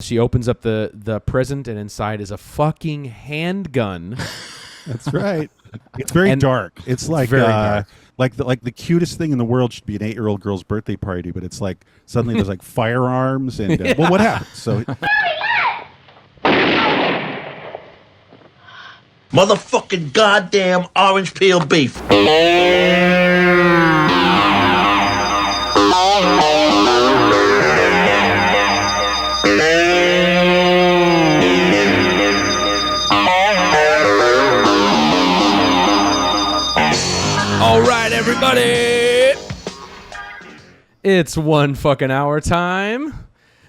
She opens up the present, and inside is a fucking handgun. That's right. It's very dark. It's like very dark. like the cutest thing in the world should be an 8-year-old girl's birthday party, but it's like suddenly there's like firearms and well, what happened? So motherfucking goddamn orange peel beef. All right, everybody. It's one fucking hour time.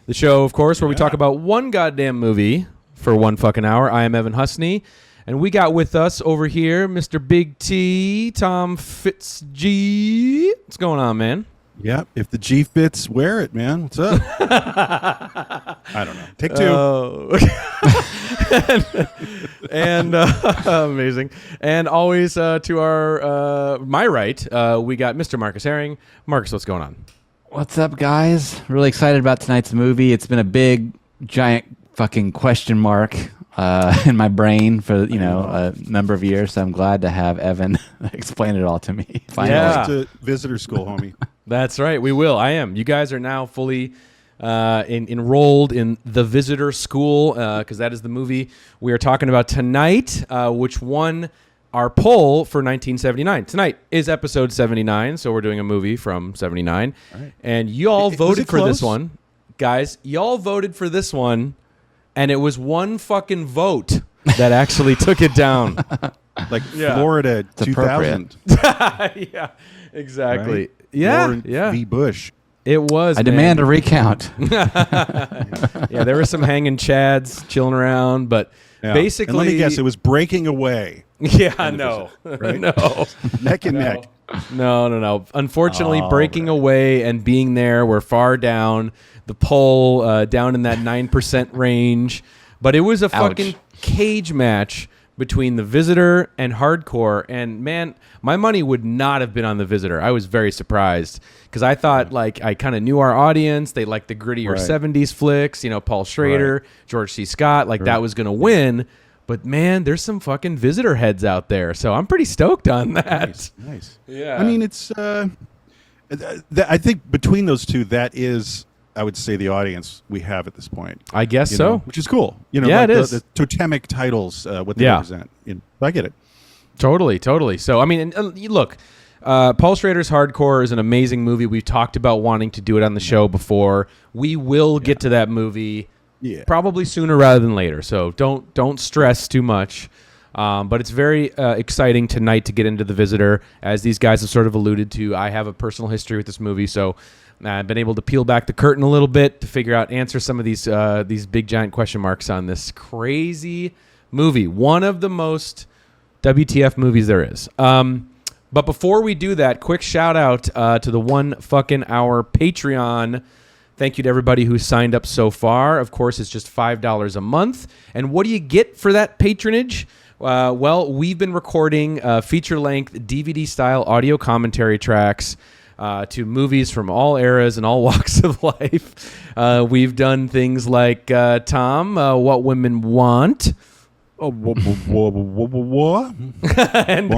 The show, of course, where we talk about one goddamn movie for one fucking hour. I am Evan Husney, and we got with us over here Mr. Big T, Tom Fitz-G. What's going on, man? yeah, if the G fits, wear it, man. What's up? I don't know. Take two. And amazing. And always to our my right, we got Mr. Marcus Herring. Marcus, what's going on? What's up, guys? Really excited about tonight's movie. It's been a big, giant fucking question mark in my brain for a number of years. So I'm glad to have Evan explain it all to me. Finally. Yeah. To visitor school, homie. That's right. We will. I am. You guys are now fully enrolled in the Visitor School because that is the movie we are talking about tonight, which won our poll for 1979. Tonight is episode 79, so we're doing a movie from 79. Right. And y'all voted for close? this one. Guys, y'all voted for this one, and it was one fucking vote that actually took it down. Like Florida 2000. Yeah, exactly. Right? Yeah, Lauren yeah. V. Bush. It was. I demand a recount. Yeah, there were some hanging chads chilling around, but Yeah. basically, And let me guess, it was breaking away. Yeah, no, right? no, Neck and neck. no. Unfortunately, Oh, breaking right. away and being there, we're far down the poll, down in that 9% range. But it was a fucking cage match between The Visitor and Hardcore, and man, my money would not have been on The Visitor. I was very surprised because I thought like I kind of knew our audience. They liked the grittier Right. 70s flicks, Paul Schrader, George C. Scott, like that was gonna win. But man, there's some fucking Visitor heads out there, so I'm pretty stoked on that. Nice. Yeah. I mean, it's. I think between those two, that is, I would say, the audience we have at this point. I guess You so. know, which is cool. Yeah, like it is. the totemic titles, what they Yeah. represent. I get it. Totally. So, I mean, look, Paul Schrader's Hardcore is an amazing movie. We've talked about wanting to do it on the show before. We will get to that movie probably sooner rather than later. So don't stress too much. But it's very exciting tonight to get into The Visitor. As these guys have sort of alluded to, I have a personal history with this movie, so I've been able to peel back the curtain a little bit to answer some of these big giant question marks on this crazy movie. One of the most WTF movies there is. But before we do that, quick shout out to the one fucking hour Patreon. Thank you to everybody who's signed up so far. Of course, it's just $5 a month. And what do you get for that patronage? Well, we've been recording feature-length DVD-style audio commentary tracks to movies from all eras and all walks of life. We've done things like, Tom, What Women Want. Oh, And,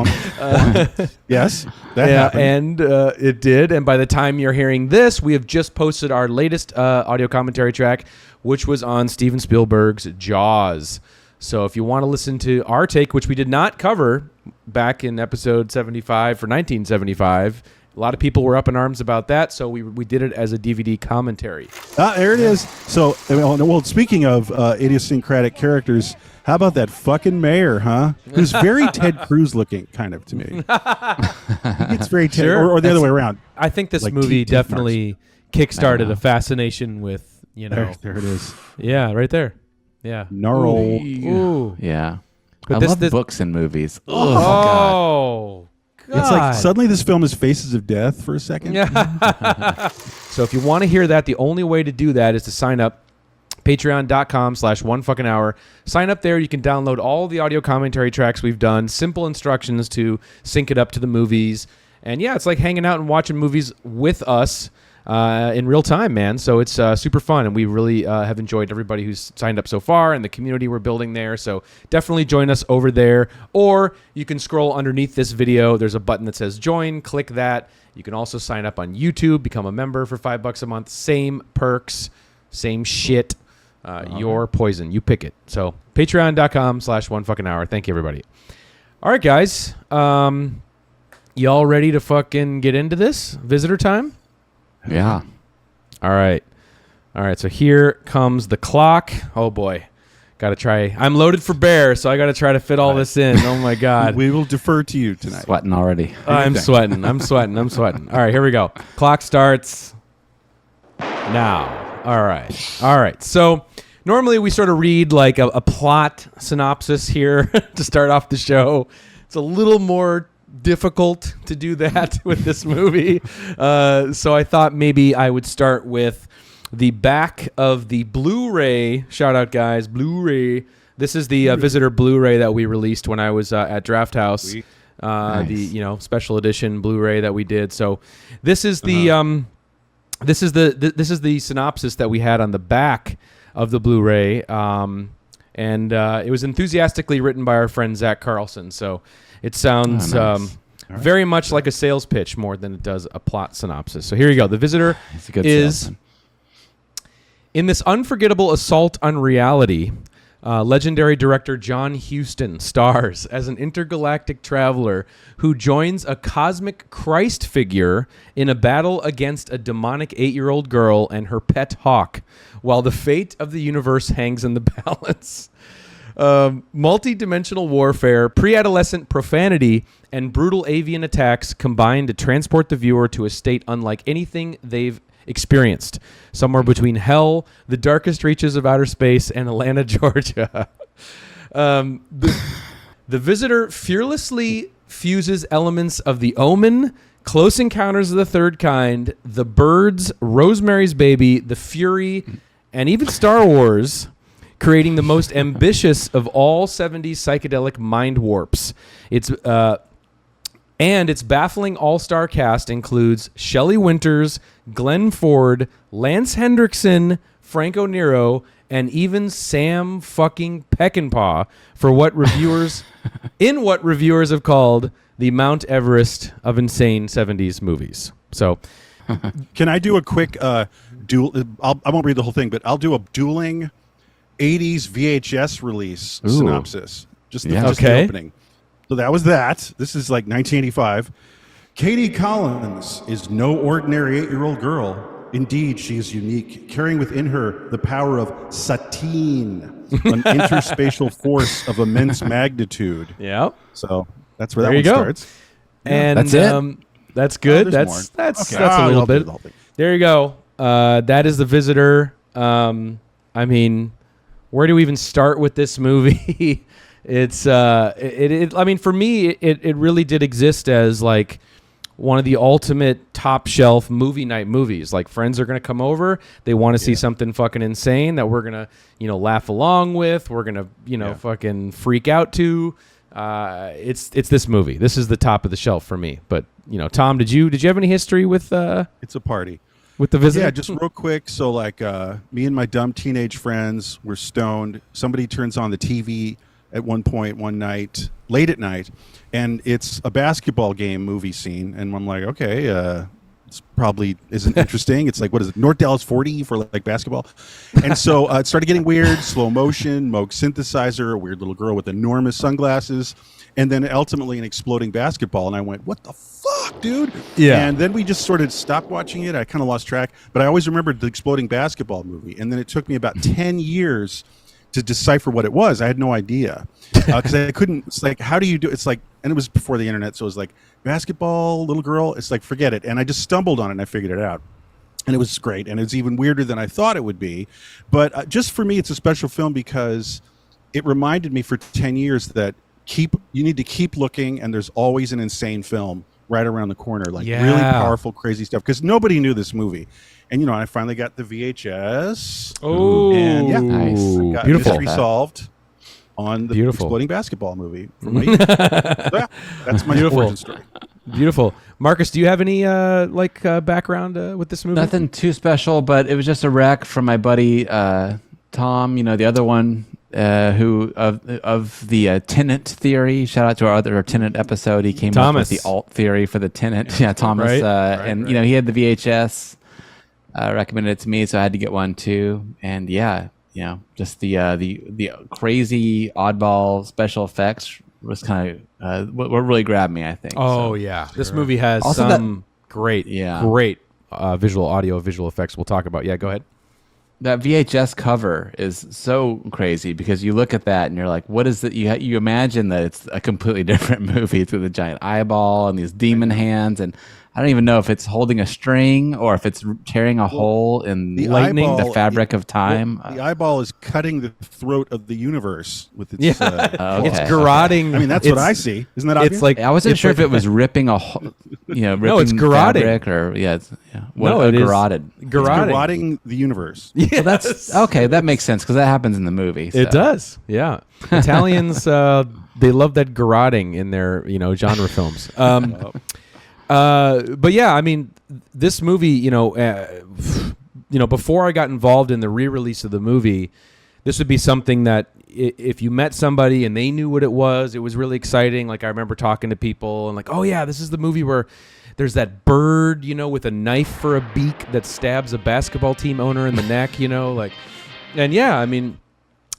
yes, that happened. and it did. And by the time you're hearing this, we have just posted our latest audio commentary track, which was on Steven Spielberg's Jaws. So if you want to listen to our take, which we did not cover back in episode 75 for 1975, a lot of people were up in arms about that, so we did it as a DVD commentary. There it is. So, well, speaking of idiosyncratic characters, how about that fucking mayor, huh? Who's very Ted Cruz looking, kind of, to me. It's very Ted, Sure. or the other way around. I think this Like movie Ted definitely kickstarted a fascination with, There it is. Yeah, right there. Yeah. Gnarl. Ooh. Yeah. But I this- love this- books and movies. Oh, God. It's like suddenly this film is Faces of Death for a second. So if you want to hear that, the only way to do that is to sign up. Patreon.com/onefuckinghour. Sign up there. You can download all the audio commentary tracks we've done. Simple instructions to sync it up to the movies. And yeah, it's like hanging out and watching movies with us. in real time, man. So it's super fun, and we really have enjoyed everybody who's signed up so far and the community we're building there. So definitely join us over there, or you can scroll underneath this video. There's a button that says join. Click that. You can also sign up on YouTube, become a member for $5 a month. Same perks, same shit. Your poison. You pick it. So patreon.com/onefuckinghour. Thank you, everybody. All right, guys. Y'all ready to fucking get into this? Visitor time? Yeah. All right. So here comes the clock. Oh, boy. Got to try. I'm loaded for bear, so I got to try to fit all this in. Oh, my God. We will defer to you tonight. Sweating already. I'm sweating. All right, here we go. Clock starts now. All right. So normally we sort of read like a plot synopsis here to start off the show. It's a little more difficult to do that with this movie. So I thought maybe I would start with the back of the Blu-ray. Shout out, guys. Blu-ray. This is the Visitor Blu-ray that we released when I was at Draft House. Nice. The special edition Blu-ray that we did. So this is the this is the synopsis that we had on the back of the Blu-ray. And it was enthusiastically written by our friend Zach Carlson. So it sounds very much like a sales pitch more than it does a plot synopsis. So here you go. The Visitor is in this unforgettable assault on reality. Legendary director John Huston stars as an intergalactic traveler who joins a cosmic Christ figure in a battle against a demonic 8-year-old girl and her pet hawk, while the fate of the universe hangs in the balance. Multi-dimensional warfare, pre-adolescent profanity, and brutal avian attacks combine to transport the viewer to a state unlike anything they've experienced, somewhere between hell, the darkest reaches of outer space, and Atlanta, Georgia. The Visitor fearlessly fuses elements of the Omen, Close Encounters of the Third Kind, The Birds, Rosemary's Baby, The Fury, and even Star Wars, creating the most ambitious of all 70s psychedelic mind warps. And its baffling all-star cast includes Shelley Winters, Glenn Ford, Lance Hendrickson, Franco Nero, and even Sam fucking Peckinpah for what reviewers have called the Mount Everest of insane 70s movies. So, can I do a quick duel? I won't read the whole thing, but I'll do a dueling 80s VHS release synopsis. Just the opening. So that was that. This is like 1985. Katie Collins is no ordinary 8-year-old girl. Indeed, she is unique, carrying within her the power of Satine, an interspatial force of immense magnitude. Yeah. So that's where that one starts. And that's it. That's good. Oh, that's a little bit. There you go. That is The Visitor. I mean, where do we even start with this movie? It's I mean, for me, it really did exist as like one of the ultimate top shelf movie night movies. Like, friends are gonna come over, they want to see something fucking insane that we're gonna laugh along with. We're gonna fucking freak out to. It's this movie. This is the top of the shelf for me. But Tom, did you have any history with? It's a party. With The Visitor? Yeah, just real quick. So like me and my dumb teenage friends were stoned. Somebody turns on the TV at one point one night, late at night, and it's a basketball game movie scene. And I'm like, okay, it's probably isn't interesting. It's like, what is it, North Dallas 40 for like basketball? And so it started getting weird, slow motion, Moog synthesizer, a weird little girl with enormous sunglasses, and then ultimately an exploding basketball. And I went, what the fuck, dude? Yeah. And then we just sort of stopped watching it. I kind of lost track, but I always remembered the exploding basketball movie. And then it took me about 10 years to decipher what it was. I had no idea because I couldn't. It's like, how do you do? It's like, and it was before the internet, so it was like basketball, little girl. It's like, forget it. And I just stumbled on it and I figured it out, and it was great. And it's even weirder than I thought it would be. But just for me, it's a special film because it reminded me for 10 years that you need to keep looking, and there's always an insane film right around the corner, like really powerful, crazy stuff. Because nobody knew this movie. And I finally got the VHS. Oh, and nice. got Beautiful. Mystery solved. on the Beautiful. exploding basketball movie. From my so yeah, that's my origin story. Beautiful. Marcus, do you have any background with this movie? Nothing too special, but it was just a rec from my buddy Tom. The other one who of the tenant theory. Shout out to our other tenant episode. He came up with the alt theory for the tenant. Yeah, Thomas. Right. He had the VHS. Recommended it to me, so I had to get one too. And just the crazy oddball special effects was kind of what really grabbed me, I think. This movie has also some great visual effects we'll talk about. Yeah, go ahead. That VHS cover is so crazy because you look at that and you're like, what is it? You imagine that it's a completely different movie through the giant eyeball and these demon hands, and I don't even know if it's holding a string or if it's tearing a hole in the fabric of time. The eyeball is cutting the throat of the universe with its. It's garroting. I mean, that's what I see. Isn't that obvious? It's like I wasn't sure if it was ripping a hole. Ripping no, it's garroting. Fabric or garroted. Garroting the universe. Yes. Well, that's okay. That makes sense because that happens in the movie. So. It does. Yeah, Italians they love that garroting in their genre films. But yeah, I mean, this movie, before I got involved in the re-release of the movie, this would be something that if you met somebody and they knew what it was really exciting. Like I remember talking to people and like, oh yeah, this is the movie where there's that bird, with a knife for a beak that stabs a basketball team owner in the neck, and yeah, I mean,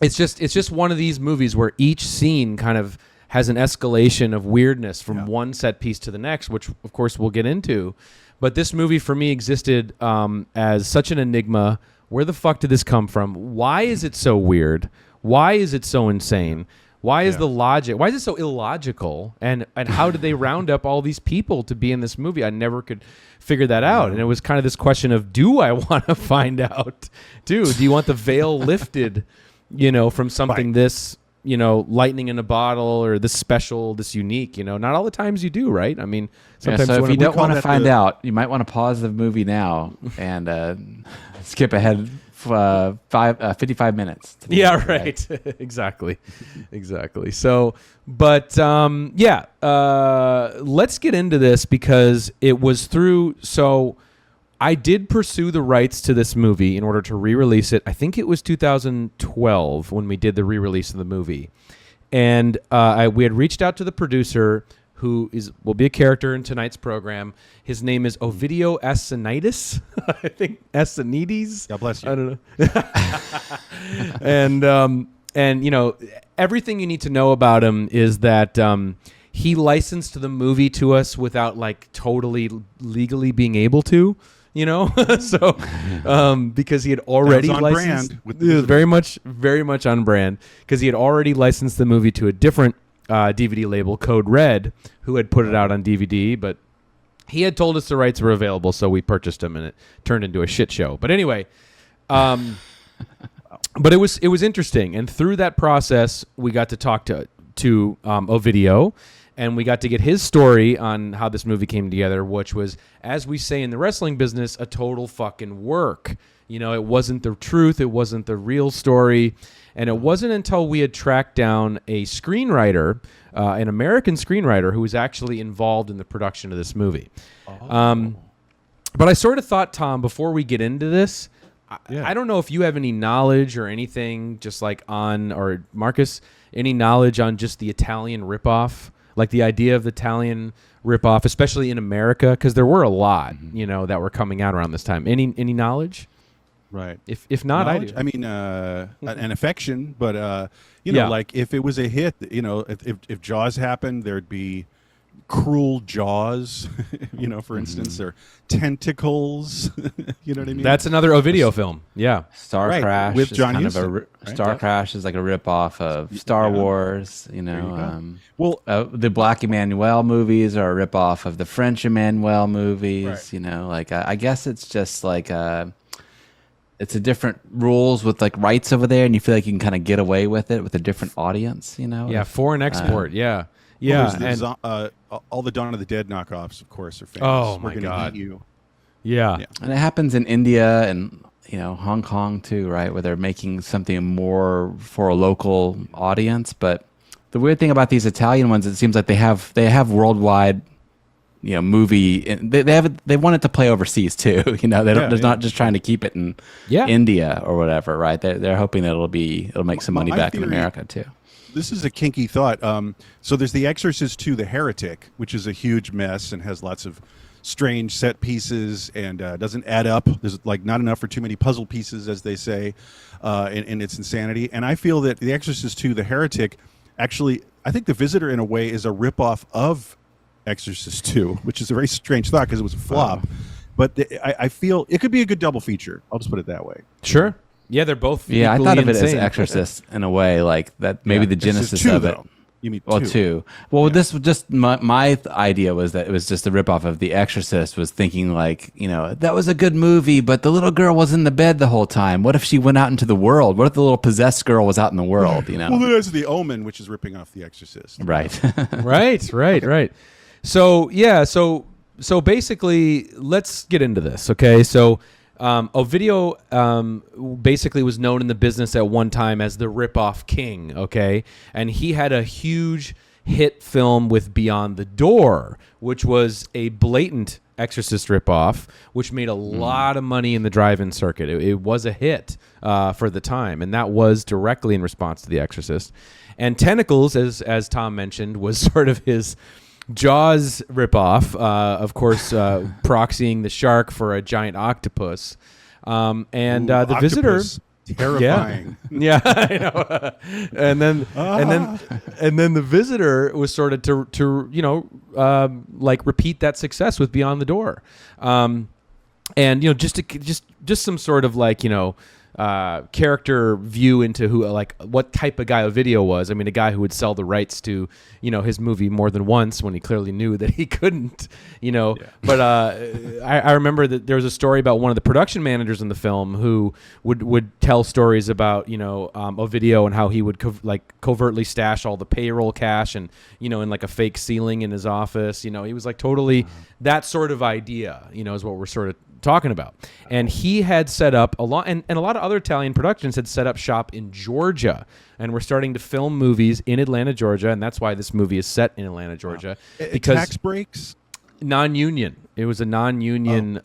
it's just one of these movies where each scene kind of has an escalation of weirdness from one set piece to the next, which of course we'll get into. But this movie for me existed as such an enigma. Where the fuck did this come from? Why is it so weird? Why is it so insane? Why is the logic? Why is it so illogical? And how did they round up all these people to be in this movie? I never could figure that out. And it was kind of this question of, do I want to find out? Do you want the veil lifted, from something this lightning in a bottle or this special, this unique, not all the times you do, right? I mean, sometimes so if you don't want to find out, you might want to pause the movie now and skip ahead 55 minutes. Yeah, right. Exactly. So, but let's get into this because it was through, so I did pursue the rights to this movie in order to re-release it. I think it was 2012 when we did the re-release of the movie. And we had reached out to the producer who will be a character in tonight's program. His name is Ovidio Assanides. I think Assanides. God bless you. I don't know. and everything you need to know about him is that he licensed the movie to us without totally legally being able to. So because he had already licensed, very much on brand, because he had already licensed the movie to a different DVD label, Code Red, who had put it out on DVD, but he had told us the rights were available, so we purchased them, and it turned into a shit show. But anyway, but it was interesting, and through that process, we got to talk to Ovidio. And we got to get his story on how this movie came together, which was, as we say in the wrestling business, a total fucking work. It wasn't the truth. It wasn't the real story. And it wasn't until we had tracked down a screenwriter, an American screenwriter, who was actually involved in the production of this movie. But I sort of thought, Tom, before we get into this, I don't know if you have any knowledge or anything or Marcus, any knowledge on just the Italian ripoff. Like the idea of the Italian ripoff, especially in America, because there were a lot, that were coming out around this time. Any knowledge? Right. If not, knowledge, I do. I mean, an affection, but like if it was a hit, if Jaws happened, there'd be cruel jaws, for instance, or tentacles. You know what I mean? That's another Ovidio film. Yeah. Star Crash with John Huston. Star Crash is like a rip-off of Star Wars. Well, the Black Emmanuel movies are a rip-off of the French Emmanuel movies. Right. I guess it's just it's a different rules with rights over there, and you feel like you can kind of get away with it with a different audience. Yeah, foreign export. Yeah. Yeah, and all the Dawn of the Dead knockoffs, of course, are famous. Oh We're my God! Eat you. Yeah, and it happens in India and Hong Kong too, right? Where they're making something more for a local audience. But the weird thing about these Italian ones, it seems like they have worldwide, movie. They want it to play overseas too. They're not just trying to keep it in India or whatever, right? They're hoping that it'll make some money back in America too. This is a kinky thought. So there's The Exorcist 2, The Heretic, which is a huge mess and has lots of strange set pieces and doesn't add up. There's not enough or too many puzzle pieces, as they say, in its insanity. And I feel that The Exorcist 2, The Heretic, actually, I think The Visitor in a way is a ripoff of Exorcist 2, which is a very strange thought because it was a flop. Wow. But I feel it could be a good double feature. I'll just put it that way. Sure. Yeah, they're both. Yeah, I thought of it insane. as Exorcist in a way, like that. Maybe the genesis two, of it. Though. You mean two? Well, this was just my idea was that it was just a ripoff of The Exorcist. Was thinking that was a good movie, but the little girl was in the bed the whole time. What if she went out into the world? What if the little possessed girl was out in the world? Well, there's The Omen, which is ripping off The Exorcist. Right. right. So so basically, let's get into this. Okay, so. Ovidio basically was known in the business at one time as the rip-off king, okay? And he had a huge hit film with Beyond the Door, which was a blatant Exorcist rip-off, which made a lot of money in the drive-in circuit. It was a hit for the time, and that was directly in response to The Exorcist. And Tentacles, as Tom mentioned, was sort of his Jaws ripoff, of course, proxying the shark for a giant octopus, and the Visitor, terrifying. Yeah, I know. and then the Visitor was sort of to repeat that success with Beyond the Door, and just some sort of character view into what type of guy Ovidio was. I mean, a guy who would sell the rights to, his movie more than once when he clearly knew that he couldn't, Yeah. But I remember that there was a story about one of the production managers in the film who would tell stories about, Ovidio and how he would covertly stash all the payroll cash and, in a fake ceiling in his office. He was totally that sort of idea, is what we're sort of talking about. And he had set up a lot, and a lot of other Italian productions had set up shop in Georgia, and we're starting to film movies in Atlanta, Georgia, and that's why this movie is set in Atlanta, Georgia. Because tax breaks? Non-union. It was a non-union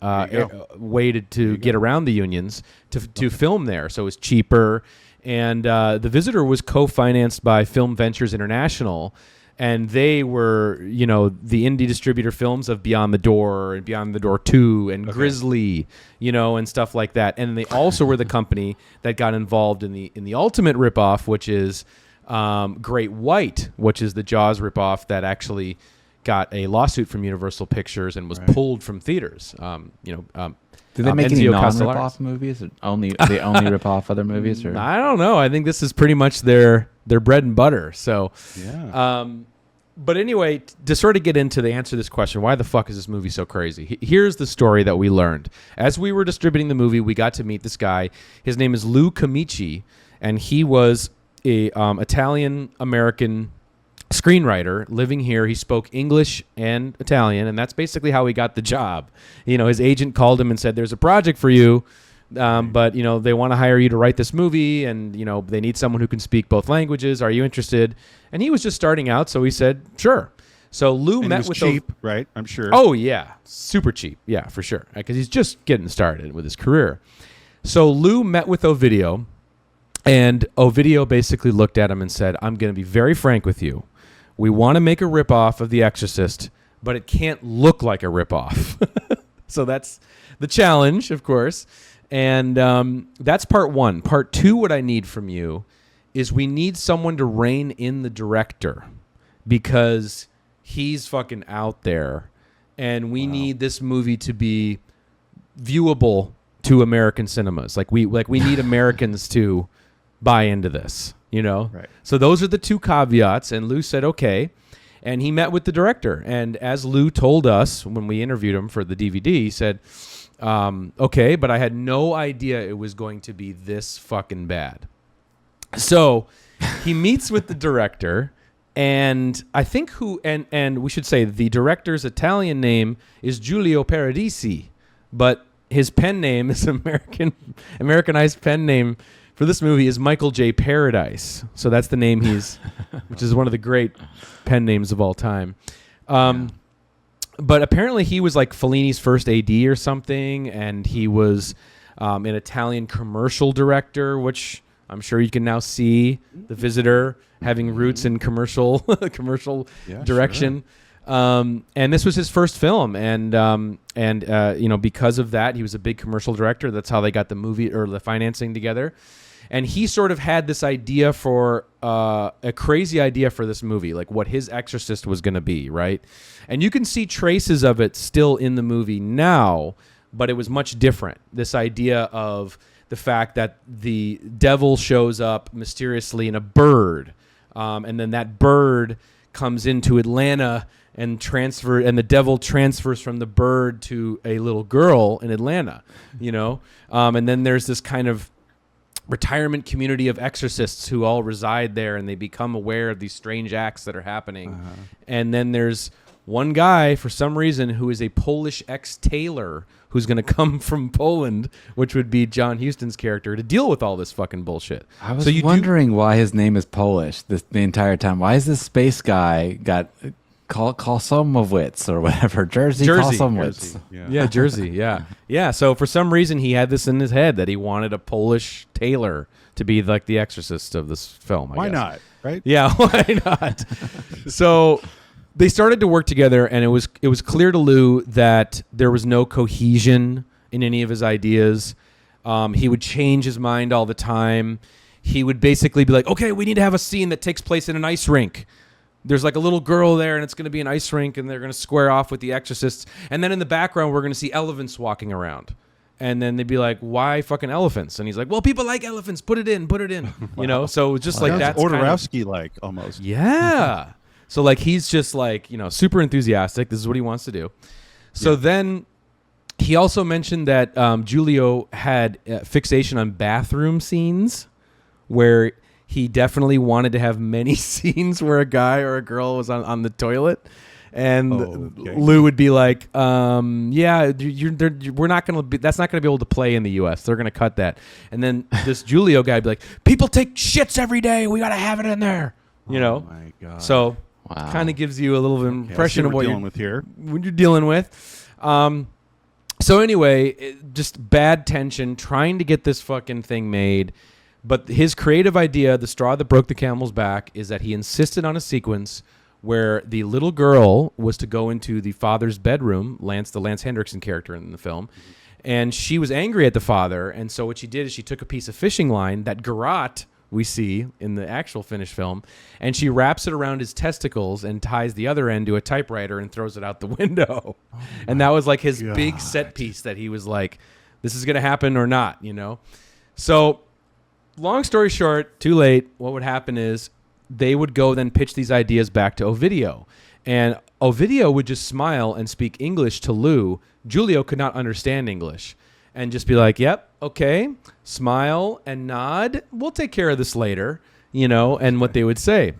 way to get around the unions to film there, so it was cheaper. And The Visitor was co-financed by Film Ventures International, and they were, the indie distributor films of Beyond the Door and Beyond the Door 2 and Grizzly, and stuff like that. And they also were the company that got involved in the ultimate ripoff, which is Great White, which is the Jaws ripoff that actually got a lawsuit from Universal Pictures and was pulled from theaters. Do they make any non-rip-off movies? They only rip off other movies? Or? I don't know. I think this is pretty much their bread and butter. So, but anyway, to sort of get into the answer to this question, why the fuck is this movie so crazy? Here's the story that we learned. As we were distributing the movie, we got to meet this guy. His name is Lou Camici, and he was a Italian-American screenwriter living here. He spoke English and Italian, and that's basically how he got the job. His agent called him and said, "There's a project for you, but they want to hire you to write this movie, and they need someone who can speak both languages. Are you interested?" And he was just starting out, so he said, "Sure." So Lou met with cheap, right? I'm sure. Oh yeah, super cheap, yeah, for sure, because he's just getting started with his career. So Lou met with Ovidio, and Ovidio basically looked at him and said, "I'm going to be very frank with you. We want to make a ripoff of The Exorcist, but it can't look like a ripoff." So that's the challenge, of course. And that's part one. Part two, what I need from you is we need someone to rein in the director because he's fucking out there. And we need this movie to be viewable to American cinemas. We need Americans to buy into this. Right. So those are the two caveats, and Lou said okay, and he met with the director, and as Lou told us when we interviewed him for the DVD, he said, okay, but I had no idea it was going to be this fucking bad. So he meets with the director, and I think and we should say the director's Italian name is Giulio Paradisi, but his pen name is Americanized pen name for this movie is Michael J. Paradise. So that's the name which is one of the great pen names of all time. But apparently he was like Fellini's first AD or something, and he was an Italian commercial director, which I'm sure you can now see The Visitor having roots in commercial direction. Sure. And this was his first film, and because of that, he was a big commercial director. That's how they got the movie or the financing together. And he sort of had this idea for a crazy idea for this movie, like what his Exorcist was going to be, right? And you can see traces of it still in the movie now, but it was much different. This idea of the fact that the devil shows up mysteriously in a bird, and then that bird comes into Atlanta and the devil transfers from the bird to a little girl in Atlanta, and then there's this kind of retirement community of exorcists who all reside there, and they become aware of these strange acts that are happening. And then there's one guy, for some reason, who is a Polish ex-tailor who's going to come from Poland, which would be John Huston's character, to deal with all this fucking bullshit. I was wondering why his name is Polish the entire time. Why is this space guy got Kalsomowitz or whatever? Jersey Kalsomowitz. Jersey. Yeah. So for some reason, he had this in his head that he wanted a Polish tailor to be like the exorcist of this film. Why not? Right? Yeah. Why not? So they started to work together, and it was clear to Lou that there was no cohesion in any of his ideas. He would change his mind all the time. He would basically be like, okay, we need to have a scene that takes place in an ice rink. There's like a little girl there, and it's going to be an ice rink, and they're going to square off with the exorcists. And then in the background, we're going to see elephants walking around. And then they'd be like, why fucking elephants? And he's like, well, people like elephants. Put it in. Wow. So just like that's Odorowski-like almost. Yeah. So like he's just like, super enthusiastic. This is what he wants to do. So then he also mentioned that Giulio had fixation on bathroom scenes, where he definitely wanted to have many scenes where a guy or a girl was on the toilet. And Lou would be like, we're not going to be, that's not going to be able to play in the US. They're going to cut that. And then this Giulio guy would be like, people take shits every day. We got to have it in there. Oh my God. So kind of gives you a little impression of what you're dealing with. So anyway, just bad tension, trying to get this fucking thing made. But his creative idea, the straw that broke the camel's back, is that he insisted on a sequence where the little girl was to go into the father's bedroom, the Lance Henriksen character in the film, and she was angry at the father. And so what she did is she took a piece of fishing line, that garrote we see in the actual finished film, and she wraps it around his testicles and ties the other end to a typewriter and throws it out the window. And that was like his big set piece that he was like, this is going to happen or not, So long story short, too late. What would happen is they would go then pitch these ideas back to Ovidio. And Ovidio would just smile and speak English to Lou. Giulio could not understand English. And just be like, yep, okay, smile and nod. We'll take care of this later, and what they would say.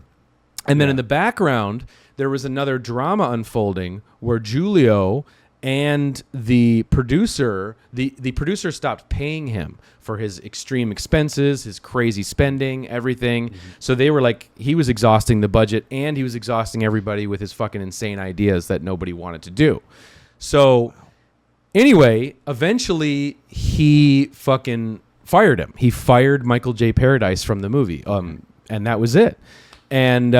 And then in the background, there was another drama unfolding where Giulio and the producer, the producer stopped paying him for his extreme expenses, his crazy spending, everything. So they were like, he was exhausting the budget, and he was exhausting everybody with his fucking insane ideas that nobody wanted to do. So anyway, eventually he fucking fired him. He fired Michael J. Paradise from the movie, and that was it. And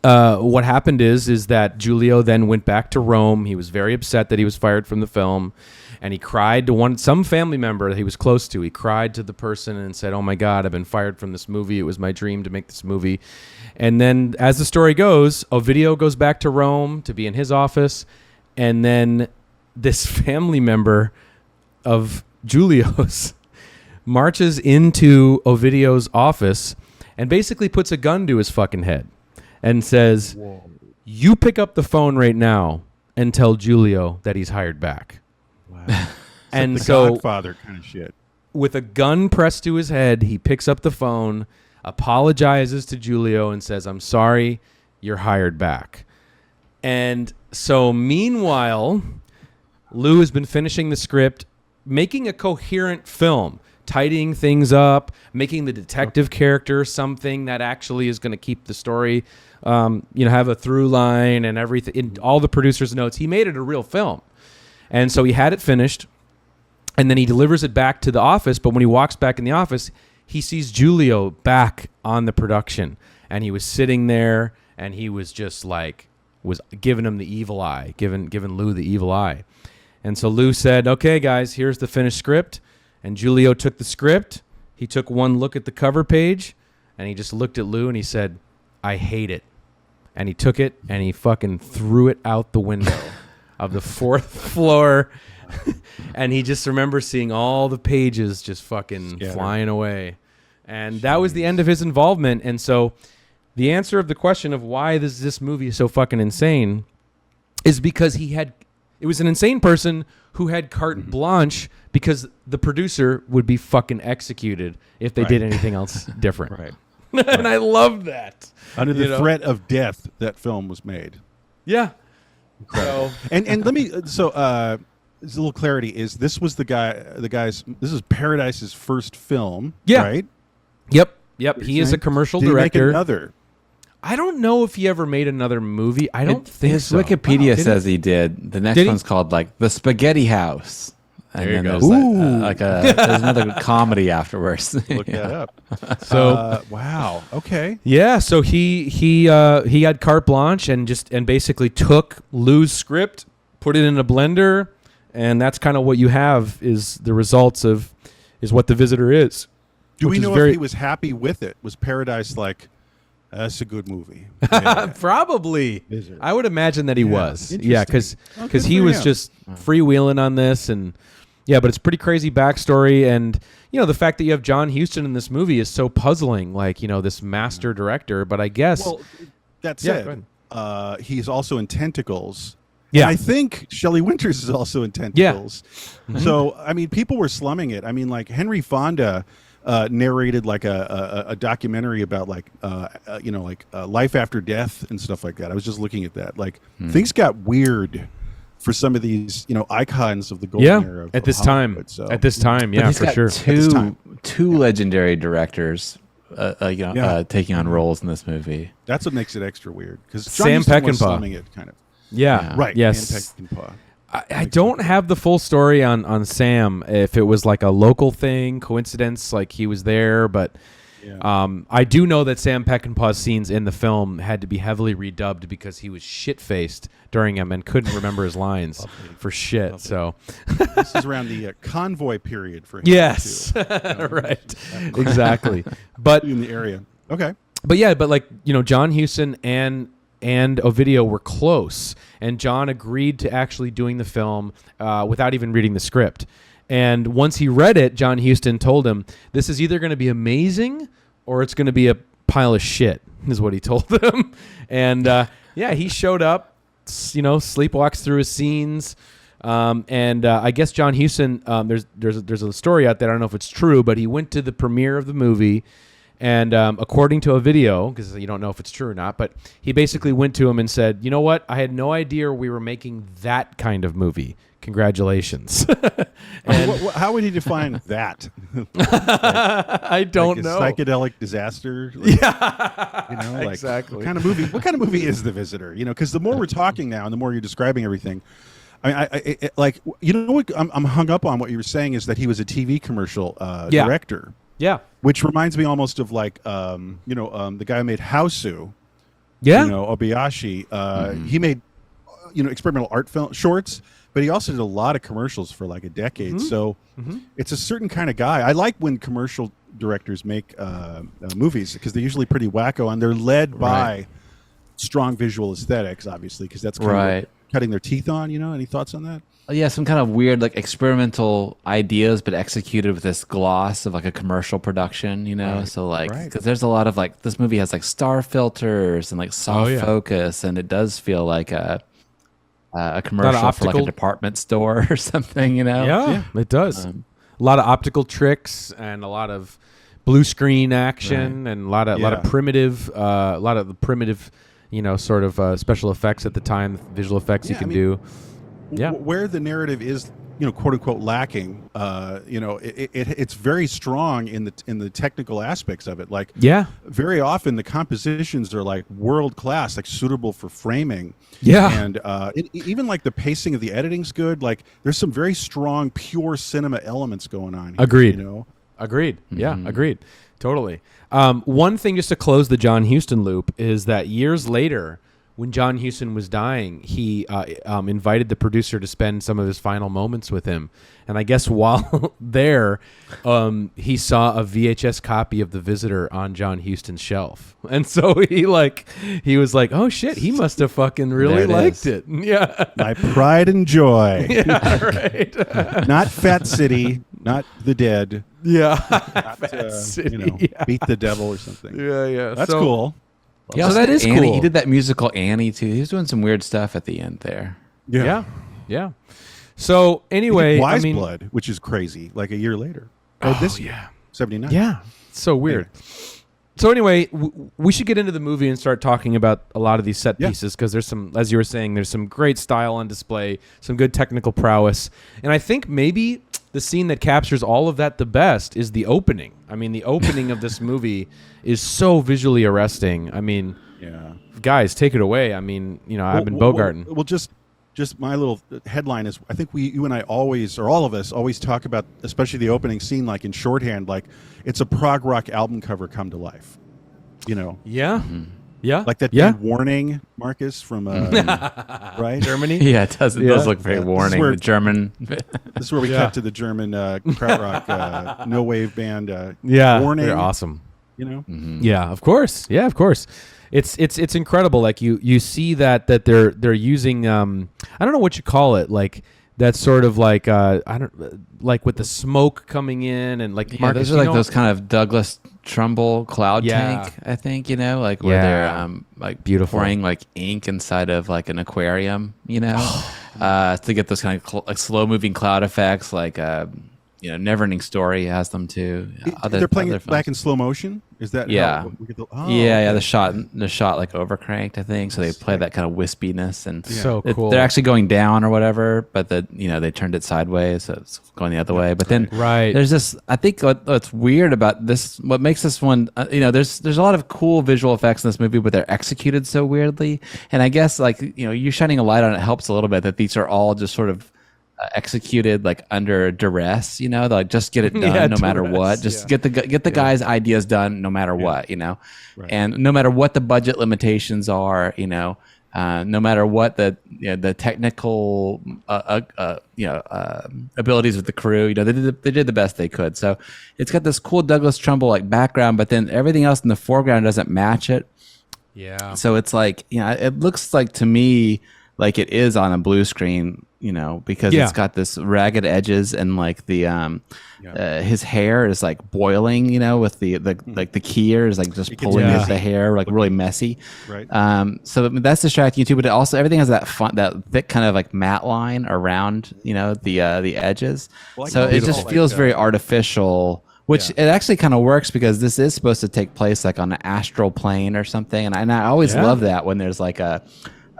what happened is that Giulio then went back to Rome. He was very upset that he was fired from the film, and he cried to some family member that he was close to. He cried to the person and said, oh my God, I've been fired from this movie. It was my dream to make this movie. And then as the story goes, Ovidio goes back to Rome to be in his office, and then this family member of Giulio's marches into Ovidio's office and basically puts a gun to his fucking head and says, you pick up the phone right now and tell Giulio that he's hired back. Wow. And the so Godfather kind of shit. With a gun pressed to his head, he picks up the phone, apologizes to Giulio, and says, I'm sorry, you're hired back. And so meanwhile, Lou has been finishing the script, making a coherent film, tidying things up, making the detective character something that actually is going to keep the story, have a through line and everything. In all the producer's notes, he made it a real film. And so he had it finished, and then he delivers it back to the office. But when he walks back in the office, he sees Giulio back on the production, and he was sitting there, and he was just like, was giving him the evil eye, giving Lou the evil eye. And so Lou said, okay, guys, here's the finished script. And Giulio took the script. He took one look at the cover page, and he just looked at Lou, and he said, I hate it. And he took it, and he fucking threw it out the window of the 4th floor. And he just remembers seeing all the pages just fucking flying away. And that was the end of his involvement. And so the answer of the question of why this movie is so fucking insane is because it was an insane person who had carte blanche because the producer would be fucking executed if they did anything else different. Right. And I love that. Under the threat of death, that film was made. Yeah. So, and let me, there's a little clarity, is this was this is Paradise's first film, right? Yep. He is a commercial director. Did he make another? I don't know if he ever made another movie. I don't think his so. Wikipedia says he did. The next one's called like The Spaghetti House. And then there's there's another comedy afterwards. Look that up. So wow. Okay. Yeah. So he had carte blanche and basically took Lou's script, put it in a blender, and that's kind of what you have is the results is what The Visitor is. Do we know if he was happy with it? Was Paradise like, that's a good movie? Yeah. Probably. I would imagine that he was. Yeah, because he was just freewheeling on this, and but it's pretty crazy backstory, and the fact that you have John Huston in this movie is so puzzling. Like this master director, but I guess that said, he's also in Tentacles. Yeah, and I think Shelley Winters is also in Tentacles. Yeah. So I mean, people were slumming it. I mean, like Henry Fonda narrated like a documentary about life after death and stuff like that. I was just looking at that. Like things got weird for some of these icons of the golden era at this time. So, at this time, for sure. Two legendary directors taking on roles in this movie. That's what makes it extra weird because Sam Peckinpah slumming it kind of. Right. Yes. Sam Peckinpah. I don't have the full story on Sam, if it was like a local thing, coincidence, like he was there, but I do know that Sam Peckinpah's scenes in the film had to be heavily redubbed because he was shit-faced during them and couldn't remember his lines for shit. So this is around the convoy period for him. Yes, too. Right, exactly. But in the area, okay. But like John Huston and Ovidio were close, and John agreed to actually doing the film without even reading the script. And once he read it, John Huston told him, this is either going to be amazing or it's going to be a pile of shit, is what he told him. And he showed up, sleepwalks through his scenes. And I guess John Huston, there's a story out there, I don't know if it's true, but he went to the premiere of the movie. And according to a video, because you don't know if it's true or not, but he basically went to him and said, you know what? I had no idea we were making that kind of movie. Congratulations. How would you define that? I don't know. Psychedelic disaster? Exactly. What kind of movie is The Visitor? Because the more we're talking now and the more you're describing everything, what I'm hung up on what you were saying is that he was a TV commercial director. Yeah. Which reminds me almost of the guy who made Hausu. Yeah. Obayashi. He made, experimental art film shorts, but he also did a lot of commercials for like a decade. So it's a certain kind of guy. I like when commercial directors make movies because they're usually pretty wacko and they're led by strong visual aesthetics, obviously, because that's kind of what cutting their teeth on. Any thoughts on that? Yeah, some kind of weird like experimental ideas, but executed with this gloss of like a commercial production, So because there's a lot of like this movie has like star filters and like soft focus, and it does feel like a commercial for like a department store or something, Yeah, it does. A lot of optical tricks and a lot of blue screen action and a lot of primitive, sort of special effects at the time, visual effects you can do. where the narrative is, quote unquote lacking, it's very strong in the technical aspects of it. Like, very often the compositions are like world class, like suitable for framing. And even like the pacing of the editing's good. Like, there's some very strong, pure cinema elements going on here, Agreed. Agreed. Yeah, agreed. Totally. One thing just to close the John Huston loop is that years later, when John Huston was dying, he invited the producer to spend some of his final moments with him. And I guess while there, he saw a VHS copy of The Visitor on John Huston's shelf. And so he was like, oh shit, he must have fucking really liked it. Yeah. My pride and joy. Yeah, right. Not Fat City, not The Dead. Yeah. Not, Fat City. Beat the Devil or something. Yeah. That's cool. Yeah, so that is Annie, cool. He did that musical Annie too. He was doing some weird stuff at the end there. Yeah. So anyway, Wise Blood, which is crazy, like a year later. This year, 79. Yeah, so weird. So anyway, we should get into the movie and start talking about a lot of these set pieces, because there's some, as you were saying, there's some great style on display, some good technical prowess, and I think maybe the scene that captures all of that the best is the opening. I mean, the opening of this movie is so visually arresting. I mean, guys, take it away. I mean, I've been bogarting. Well, just my little headline is, I think you and I always, or all of us, always talk about, especially the opening scene, like in shorthand, like it's a prog rock album cover come to life. Yeah. Yeah. Like that band Warning, Marcus, from right? Germany? Yeah, it does look very warning. The German. This is where we cut to the German krautrock no wave band. Warning. They're awesome. Yeah, of course. Yeah, of course. It's incredible. Like you see that they're using I don't know what you call it, like that sort of like like with the smoke coming in and like Marcus, those are like those kind of Douglas Trumbull cloud tank, I think, like where they're like beautiful, pouring like ink inside of like an aquarium, to get those kind of like slow moving cloud effects, like Neverending Story has them too. They're playing it back in slow motion. Is that how we get the shot like overcranked, I think. So they play that kind of wispiness, and so cool. They're actually going down or whatever, but they turned it sideways, so it's going the other way. But then there's this. I think what's weird about this, what makes this one, there's a lot of cool visual effects in this movie, but they're executed so weirdly. And I guess you shining a light on it helps a little bit, that these are all just sort of executed like under duress, like just get it done no matter what, just get the guy's ideas done no matter what, and no matter what the budget limitations are, no matter what the technical abilities of the crew, they did the best they could. So it's got this cool Douglas Trumbull like background, but then everything else in the foreground doesn't match it. So it's like, it looks like to me like it is on a blue screen, because it's got this ragged edges, and like the his hair is like boiling, with the like the keyer is like just pulling at the hair, like really messy. Right. So that's distracting too, but that everything has that thick kind of like matte line around, the edges. Well, so it just feels very artificial. Which it actually kind of works, because this is supposed to take place like on an astral plane or something, and I always love that when there's like a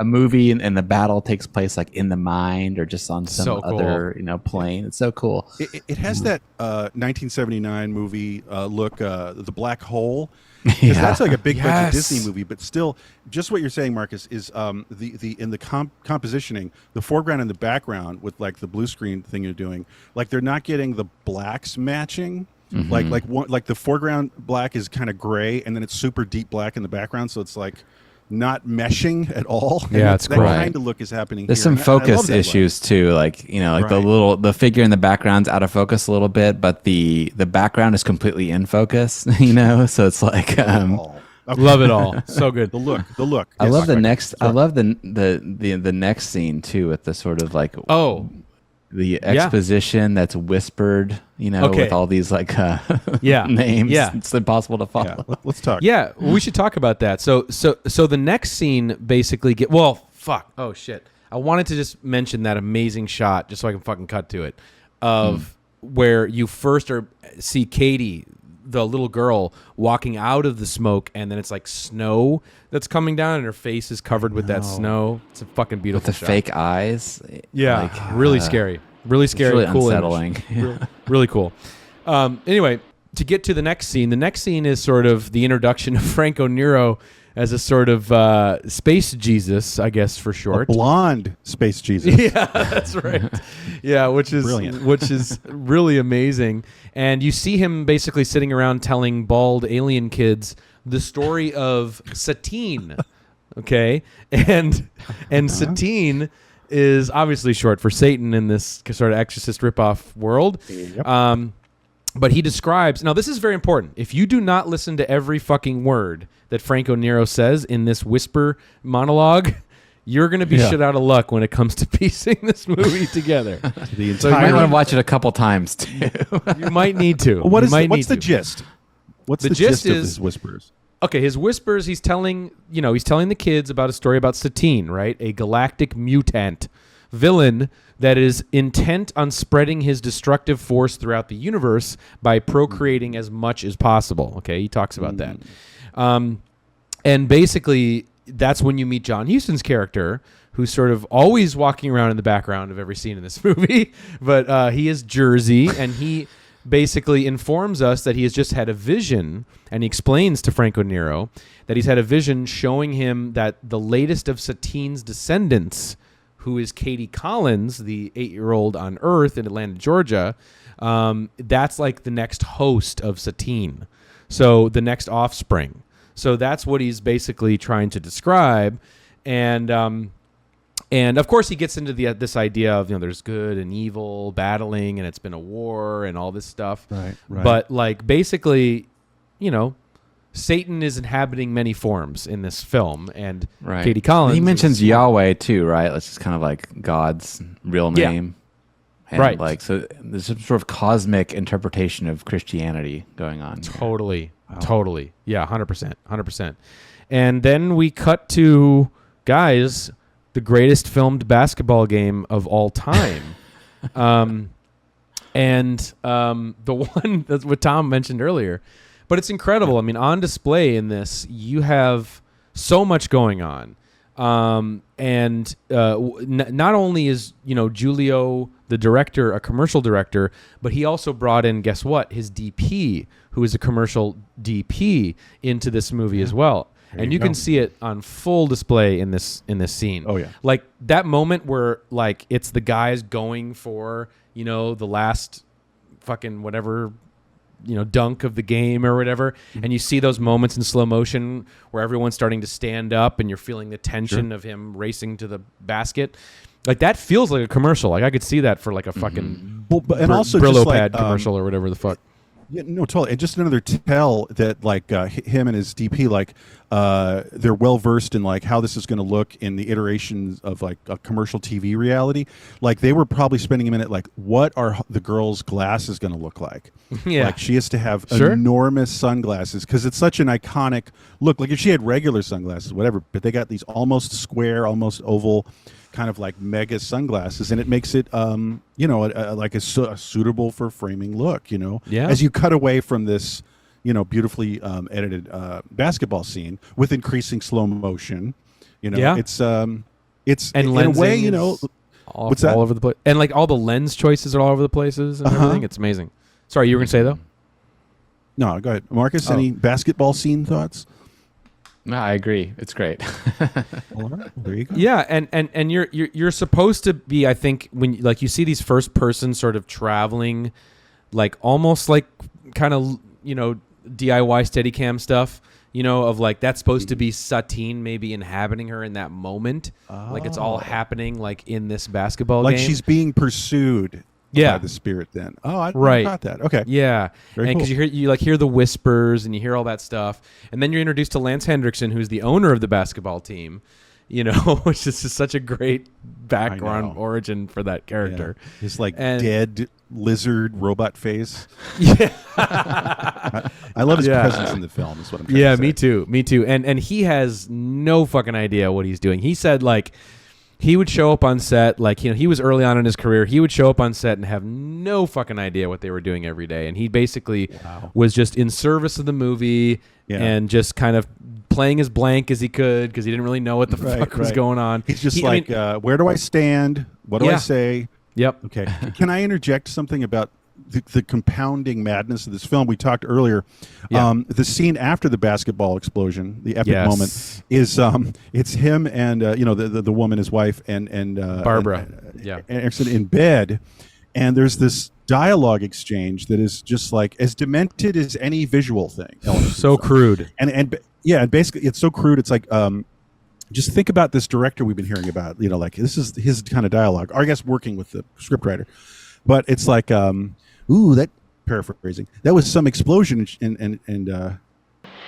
movie and the battle takes place like in the mind or just on some other plane. It's so cool. It has that 1979 movie look, The Black Hole. Because that's like a big budget Disney movie, but still, just what you're saying, Marcus, is the in the compositioning, the foreground and the background with like the blue screen thing you're doing, like they're not getting the blacks matching. Like the foreground black is kind of gray, and then it's super deep black in the background, so it's like not meshing at all. It's that cool. kind of look is happening. There's here. some focus issues too, like the figure in the background's out of focus a little bit, but the background is completely in focus. So it's like love it all. So good. The look. I love the next. I love the next scene too, with the sort of like the exposition that's whispered, with all these like names. It's impossible to follow. Let's talk. Yeah, we should talk about that. So the next scene basically oh shit. I wanted to just mention that amazing shot, just so I can fucking cut to it, of where you first see Katie, the little girl walking out of the smoke, and then it's like snow that's coming down, and her face is covered with that snow. It's a fucking beautiful with the shot. fake eyes. Yeah, like, really scary. Really scary. Really cool unsettling. Really cool. Anyway, to get to the next scene is sort of the introduction of Franco Nero as a sort of space Jesus, I guess for short. A blonde space Jesus. Yeah, that's right. Yeah, which is Brilliant. which is really amazing. And you see him basically sitting around telling bald alien kids the story of Satine. Okay, and Satine is obviously short for Satan in this sort of exorcist ripoff world. Yep. But he describes, now this is very important. If you do not listen to every fucking word that Franco Nero says in this whisper monologue, you're going to be shit out of luck when it comes to piecing this movie together. The So you might entire. want to watch it a couple times too. You might need to. What's You might the need to. gist? What's The the gist gist of is- his whispers? Okay, his whispers, he's telling the kids about a story about Satine, right? A galactic mutant villain that is intent on spreading his destructive force throughout the universe by procreating as much as possible. Okay, he talks about that. And basically, that's when you meet John Huston's character, who's sort of always walking around in the background of every scene in this movie. But he is Jersey, and he basically informs us that he has just had a vision, and he explains to Franco Nero that he's had a vision showing him that the latest of Satine's descendants, who is Katie Collins, the 8-year-old on Earth in Atlanta, Georgia, that's like the next host of Satine. So the next offspring. So that's what he's basically trying to describe. And of course he gets into this idea of, there's good and evil battling, and it's been a war and all this stuff. Right. But like basically, Satan is inhabiting many forms in this film, and Right. Katie Collins. He mentions is- Yahweh too, right? That's just kind of like God's real Yeah. name. And Right. Like, so there's some sort of cosmic interpretation of Christianity going on. here. Totally. Yeah, 100%. 100%. And then we cut to, guys, the greatest filmed basketball game of all time. The one that's what Tom mentioned earlier. But it's incredible. I mean, on display in this, you have so much going on. Not only is, Giulio, the director, a commercial director, but he also brought in, guess what? His DP, who is a commercial DP, into this movie as well. There And you you can go. see it on full display in this scene. Oh, yeah. Like that moment where like it's the guys going for, the last fucking whatever, dunk of the game or whatever. And you see those moments in slow motion where everyone's starting to stand up and you're feeling the tension of him racing to the basket. Like that feels like a commercial. Like I could see that for like a fucking And also Brillo just pad like commercial or whatever the fuck. Yeah, no, totally. And just another tell that like him and his DP, like they're well versed in like how this is going to look in the iterations of like a commercial TV reality. Like they were probably spending a minute like, what are the girl's glasses going to look like? Yeah. Like she has to have Sure. enormous sunglasses because it's such an iconic look. Like if she had regular sunglasses, whatever, but they got these almost square, almost oval, kind of like mega sunglasses, and it makes it like a suitable for framing look. Yeah. As you cut away from this beautifully edited basketball scene with increasing slow motion, Yeah. it's And in a way, lensing is all, what's that? all over the place. And like all the lens choices are all over the places and everything. It's amazing. Sorry, you were going to say though? No, go ahead, Marcus. Any basketball scene thoughts? No, I agree. It's great. All right, there you go. Yeah, and you're supposed to be, I think, when like you see these first person sort of traveling, like almost like kind of DIY Steadicam stuff, of like that's supposed to be Satine maybe inhabiting her in that moment, like it's all happening like in this basketball Like game. she's being pursued Yeah. by the spirit. Then I Right. got that. Okay. Yeah, Very and because cool. you hear the whispers and you hear all that stuff, and then you're introduced to Lance Hendrickson, who's the owner of the basketball team, which is just such a great background know. origin for that character. Yeah. His like And- dead lizard robot face. Yeah, I love his Yeah. presence in the film. Is what I'm trying yeah, to say. me too. And he has no fucking idea what he's doing. He said like he would show up on set, like, he was early on in his career. He would show up on set and have no fucking idea what they were doing every day. And he basically was just in service of the movie and just kind of playing as blank as he could because he didn't really know what the fuck was going on. He's just where do I stand? What do I say? Yep. Okay. Can I interject something about the compounding madness of this film? We talked earlier. The scene after the basketball explosion, the epic moment, is it's him and the woman, his wife, and Barbara, Erickson in bed, and there's this dialogue exchange that is just like as demented as any visual thing. So crude. And basically it's so crude. It's like just think about this director we've been hearing about. Like this is his kind of dialogue. Or I guess working with the scriptwriter, but it's like. That paraphrasing. That was some explosion and That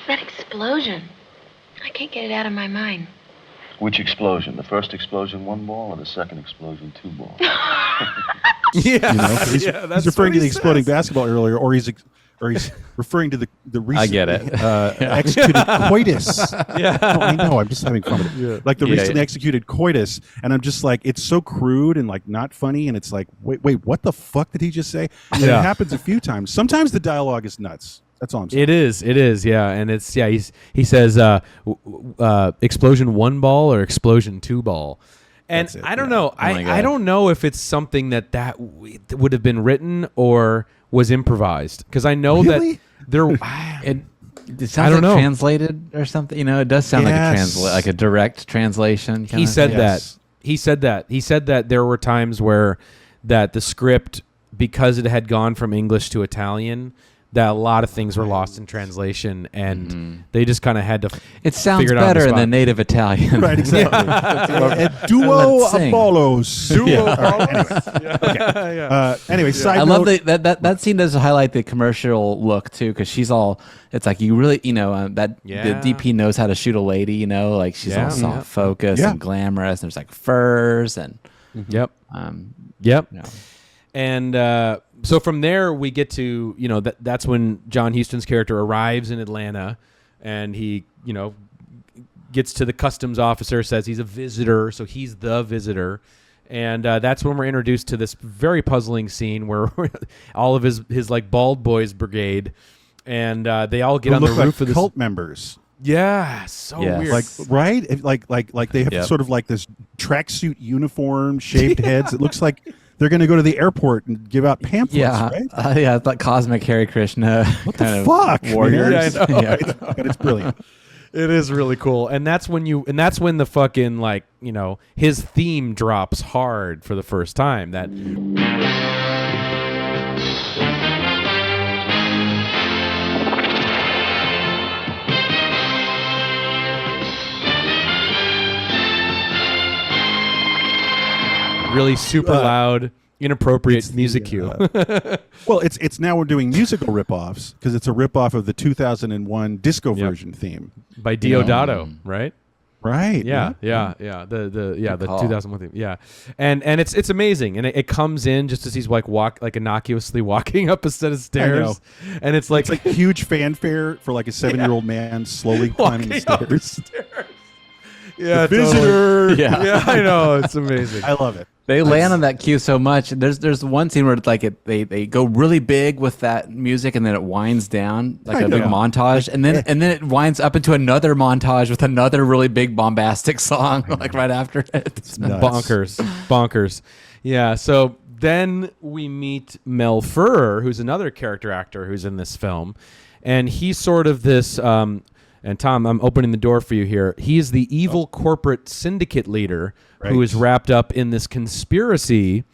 explosion. I can't get it out of my mind. Which explosion? The first explosion, 1 ball, or the second explosion, 2 balls? He's referring to the exploding basketball earlier, or he's referring to the recent I get it. executed coitus. I know. I'm just having fun with it. Yeah. Like the recently executed coitus, and I'm just like, it's so crude and like not funny, and it's like, wait, what the fuck did he just say? And it happens a few times. Sometimes the dialogue is nuts. That's all I'm saying. It is, yeah, and it's he says explosion 1 ball or explosion 2 ball. And I don't know. I don't know if it's something that would have been written or was improvised, because I know that there. It sounds like translated or something. It does sound like a direct translation. He said that. He said that there were times where that the script, because it had gone from English to Italian, that a lot of things were lost in translation, and they just kind of had to. It sounds better in the native Italian, right? Exactly. Duo Apollos. Anyway, side I note. love that scene does highlight the commercial look too, because she's all. It's like you really, the DP knows how to shoot a lady. Like she's all soft focus and glamorous. And there's like furs and. And so from there we get to that's when John Huston's character arrives in Atlanta, and he gets to the customs officer, says he's a visitor, so he's the visitor, and that's when we're introduced to this very puzzling scene where all of his like bald boys brigade, and they all get on the roof of this cult members. Yeah, so weird. Like they have sort of like this tracksuit uniform, shaved heads. It looks like they're going to go to the airport and give out pamphlets, right? It's like cosmic Hare Krishna. What the fuck? Warriors. But it's brilliant. It is really cool, and that's when the fucking his theme drops hard for the first time. That. Really super loud, inappropriate music cue. Well, it's now we're doing musical ripoffs because it's a ripoff of the 2001 disco version theme by Diodato, right? Right. Yeah. The 2001 theme. Yeah, and it's amazing, and it comes in just as he's like innocuously walking up a set of stairs, and it's like huge fanfare for like a 7-year-old man slowly climbing the stairs. Yeah, the visitor. Totally. Yeah, I know, it's amazing. I love it. They land on that cue so much. There's one scene where it's like they go really big with that music, and then it winds down like a big montage, and then it winds up into another montage with another really big bombastic song like right after it. It's bonkers. Yeah. So then we meet Mel Ferrer, who's another character actor who's in this film, and he's sort of this. And Tom, I'm opening the door for you here. He's the evil corporate syndicate leader who is wrapped up in this conspiracy,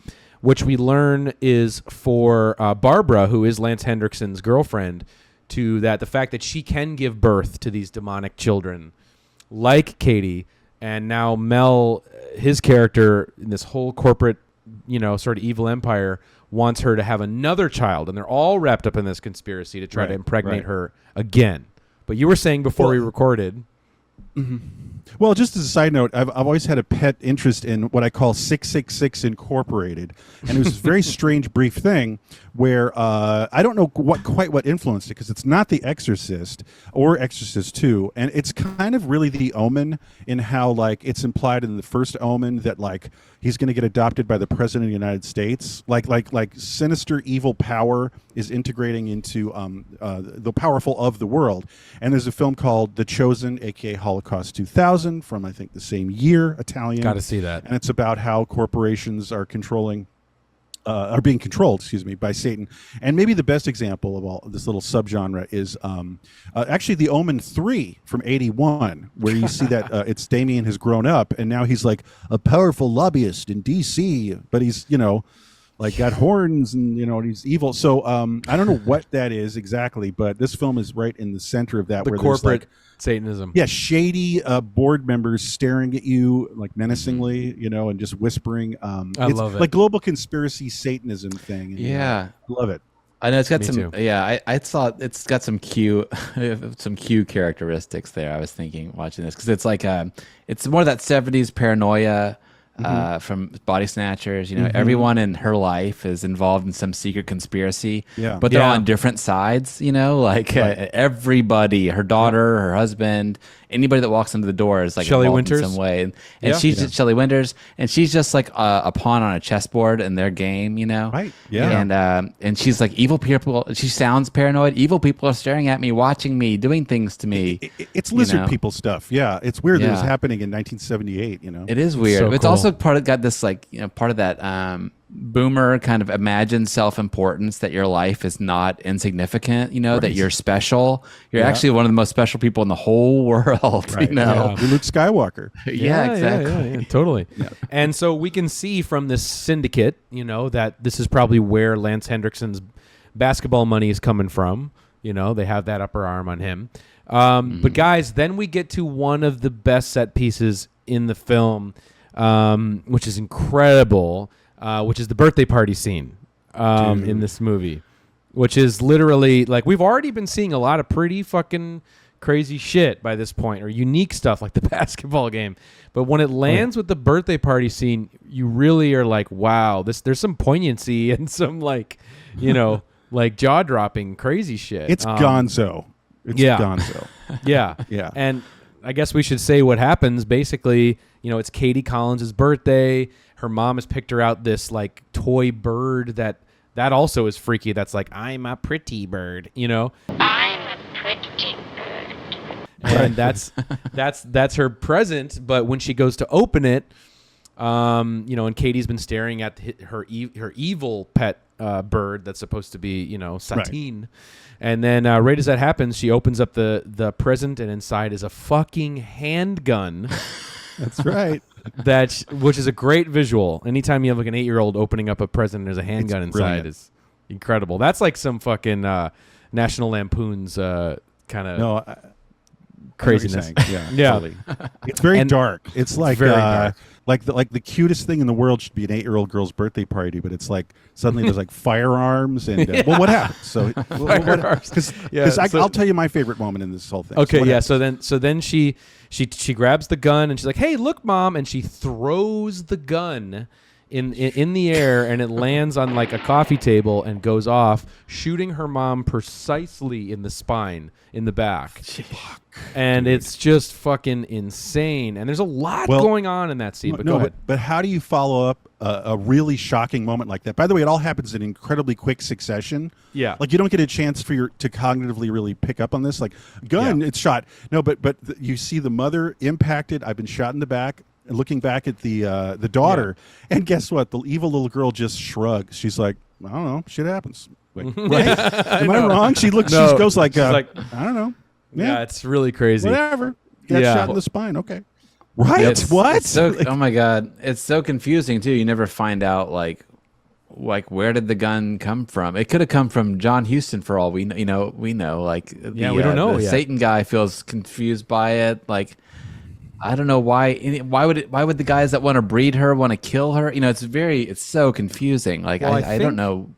which we learn is for Barbara, who is Lance Hendrickson's girlfriend, the fact that she can give birth to these demonic children, like Katie. And now Mel, his character in this whole corporate, sort of evil empire, wants her to have another child. And they're all wrapped up in this conspiracy to try to impregnate her again. But you were saying before we recorded. Mm-hmm. Well, just as a side note, I've always had a pet interest in what I call 666 Incorporated, and it was a very strange, brief thing where I don't know what influenced it, because it's not The Exorcist or Exorcist 2, and it's kind of really the Omen, in how like it's implied in the first Omen that like he's going to get adopted by the president of the United States, like sinister evil power is integrating into the powerful of the world. And there's a film called The Chosen, aka Holocaust 2000, from I think the same year, Italian. Got to see that. And it's about how corporations are are being controlled, by Satan. And maybe the best example of all this little subgenre is actually The Omen 3 from '81, where you see that it's Damien has grown up, and now he's like a powerful lobbyist in D.C., but he's, like got horns and, he's evil. So I don't know what that is exactly, but this film is right in the center of that. The where corporate there's Satanism. yeah, shady board members staring at you like menacingly, and just whispering. I love it. Like global conspiracy Satanism thing. And, Yeah. I love it. I know it's got Me some. too. Yeah, I thought it's got some Q, some Q characteristics there. I was thinking watching this because it's like it's more of that '70s paranoia from Body Snatchers. Everyone in her life is involved in some secret conspiracy. Yeah. but they're Yeah. on different sides. Everybody, her daughter, her husband, anybody that walks into the door is like Shelley involved Winters? in some way. And Yeah. she's just Shelley Winters, and she's just like a pawn on a chessboard in their game. Right. Yeah. And she's like, evil people. She sounds paranoid. Evil people are staring at me, watching me, doing things to me. It's lizard know? people stuff. Yeah, it's weird that it was Yeah. happening in 1978. It is weird. So It's cool. also got this part of that boomer kind of imagined self-importance that your life is not insignificant. That you're special. You're actually one of the most special people in the whole world. Right. Yeah. You're Luke Skywalker. Yeah, exactly. Yeah, totally. And so we can see from this syndicate, that this is probably where Lance Hendrickson's basketball money is coming from. They have that upper arm on him. But guys, then we get to one of the best set pieces in the film, which is incredible, which is the birthday party scene in this movie, which is literally like we've already been seeing a lot of pretty fucking crazy shit by this point, or unique stuff like the basketball game. But when it lands with the birthday party scene, you really are like, wow, there's some poignancy and some like, like jaw-dropping crazy shit. It's gonzo. It's gonzo. Yeah. Yeah. And I guess we should say what happens. Basically, it's Katie Collins' birthday. Her mom has picked her out this like toy bird that also is freaky. That's like, I'm a pretty bird, I'm a pretty bird. and that's her present. But when she goes to open it, and Katie's been staring at her evil pet bird that's supposed to be, Satine. Right. And then right as that happens, she opens up the present, and inside is a fucking handgun. That's right. Which is a great visual. Anytime you have like an 8-year-old opening up a present and there's a handgun inside is incredible. That's like some fucking National Lampoon's kind of craziness. Yeah. Totally. It's very dark. It's like very dark. Like the cutest thing in the world should be an 8-year-old girl's birthday party, but it's like suddenly there's like firearms and well, what happened? So because I'll tell you my favorite moment in this whole thing. Okay, so then she grabs the gun and she's like, "Hey, look, Mom!" and she throws the gun in the air, and it lands on like a coffee table and goes off, shooting her mom precisely in the spine, in the back. And it's just fucking insane. And there's a lot going on in that scene. But go ahead. But how do you follow up a really shocking moment like that? By the way, it all happens in incredibly quick succession. Yeah. Like you don't get a chance to cognitively really pick up on this. Like gun, it's shot. No, but you see the mother impacted. I've been shot in the back. Looking back at the daughter, and guess what? The evil little girl just shrugs. She's like, I don't know, shit happens. Like, right? Am I wrong? She looks. No, she goes like, I don't know. Yeah, it's really crazy. Whatever. Got shot in the spine. Okay. Right? What? It's so, oh my god, it's so confusing too. You never find out like where did the gun come from? It could have come from John Huston for all we know. We know like we don't know. The Satan guy feels confused by it. Like I don't know why. Why would the guys that want to breed her want to kill her? It's so confusing. Like I don't know.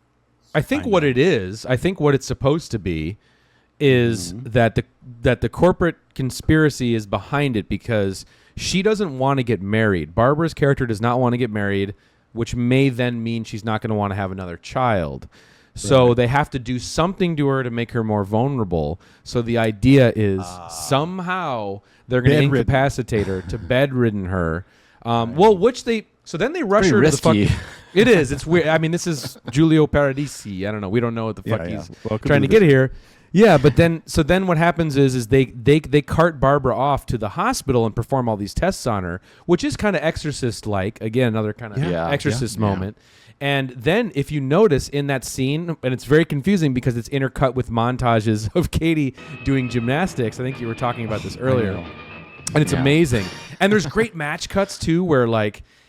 I think what it is. I think what it's supposed to be is that the corporate conspiracy is behind it because she doesn't want to get married. Barbara's character does not want to get married, which may then mean she's not going to want to have another child. So they have to do something to her to make her more vulnerable. So the idea is somehow they're going to incapacitate her, to bedridden her. So then they rush her to the fucking... It is. It's weird. I mean, this is Giulio Paradisi. I don't know. We don't know what the fuck he's trying to get here. Yeah, but then what happens is they cart Barbara off to the hospital and perform all these tests on her, which is kind of Exorcist-like. Again, another kind of Exorcist moment. And then if you notice in that scene, and it's very confusing because it's intercut with montages of Katie doing gymnastics. I think you were talking about this earlier. And it's amazing. And there's great match cuts too where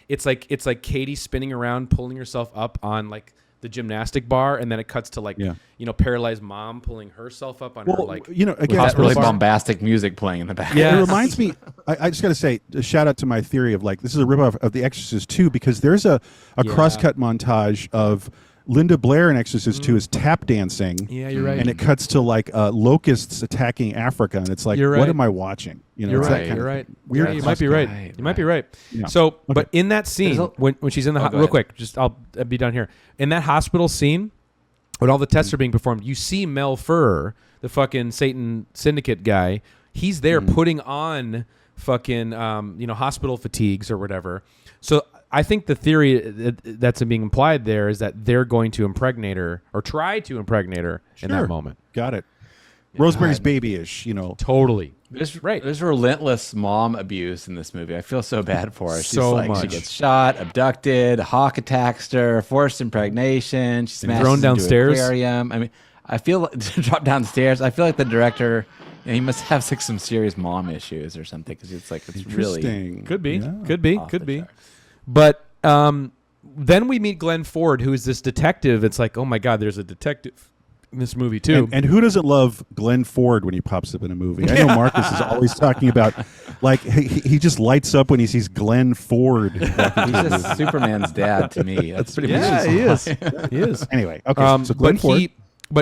it's like Katie spinning around, pulling herself up on like the gymnastic bar, and then it cuts to paralyzed mom pulling herself up on her again, really bombastic music playing in the back. Yeah, it reminds me. I just got to say, a shout out to my theory of this is a ripoff of The Exorcist 2 because there's a cross-cut montage of Linda Blair in Exorcist 2 is tap dancing. Yeah, you're right. And it cuts to locusts attacking Africa, and it's like, what am I watching? You're right. You're right. Weird. Yeah, you might be right. You might be right. Yeah. So, but in that scene, when she's in the real quick, I'll be done here. In that hospital scene, when all the tests are being performed, you see Mel Furr, the fucking Satan Syndicate guy. He's there putting on fucking hospital fatigues or whatever. So I think the theory that's being implied there is that they're going to impregnate her or try to impregnate her in that moment. Got it. Rosemary's Baby-ish, Totally. There's relentless mom abuse in this movie. I feel so bad for her. She's much. She gets shot, abducted, a hawk attacks her, forced impregnation. She's thrown downstairs. Aquarium. I mean, I feel dropped downstairs. I feel like the director, he must have some serious mom issues or something because it's really could be. But then we meet Glenn Ford, who is this detective. It's like, oh my God, there's a detective in this movie too. And who doesn't love Glenn Ford when he pops up in a movie? I know Marcus is always talking about, he just lights up when he sees Glenn Ford. He's just Superman's dad to me. That's pretty much he is. He is. Anyway, okay. So Glenn Ford.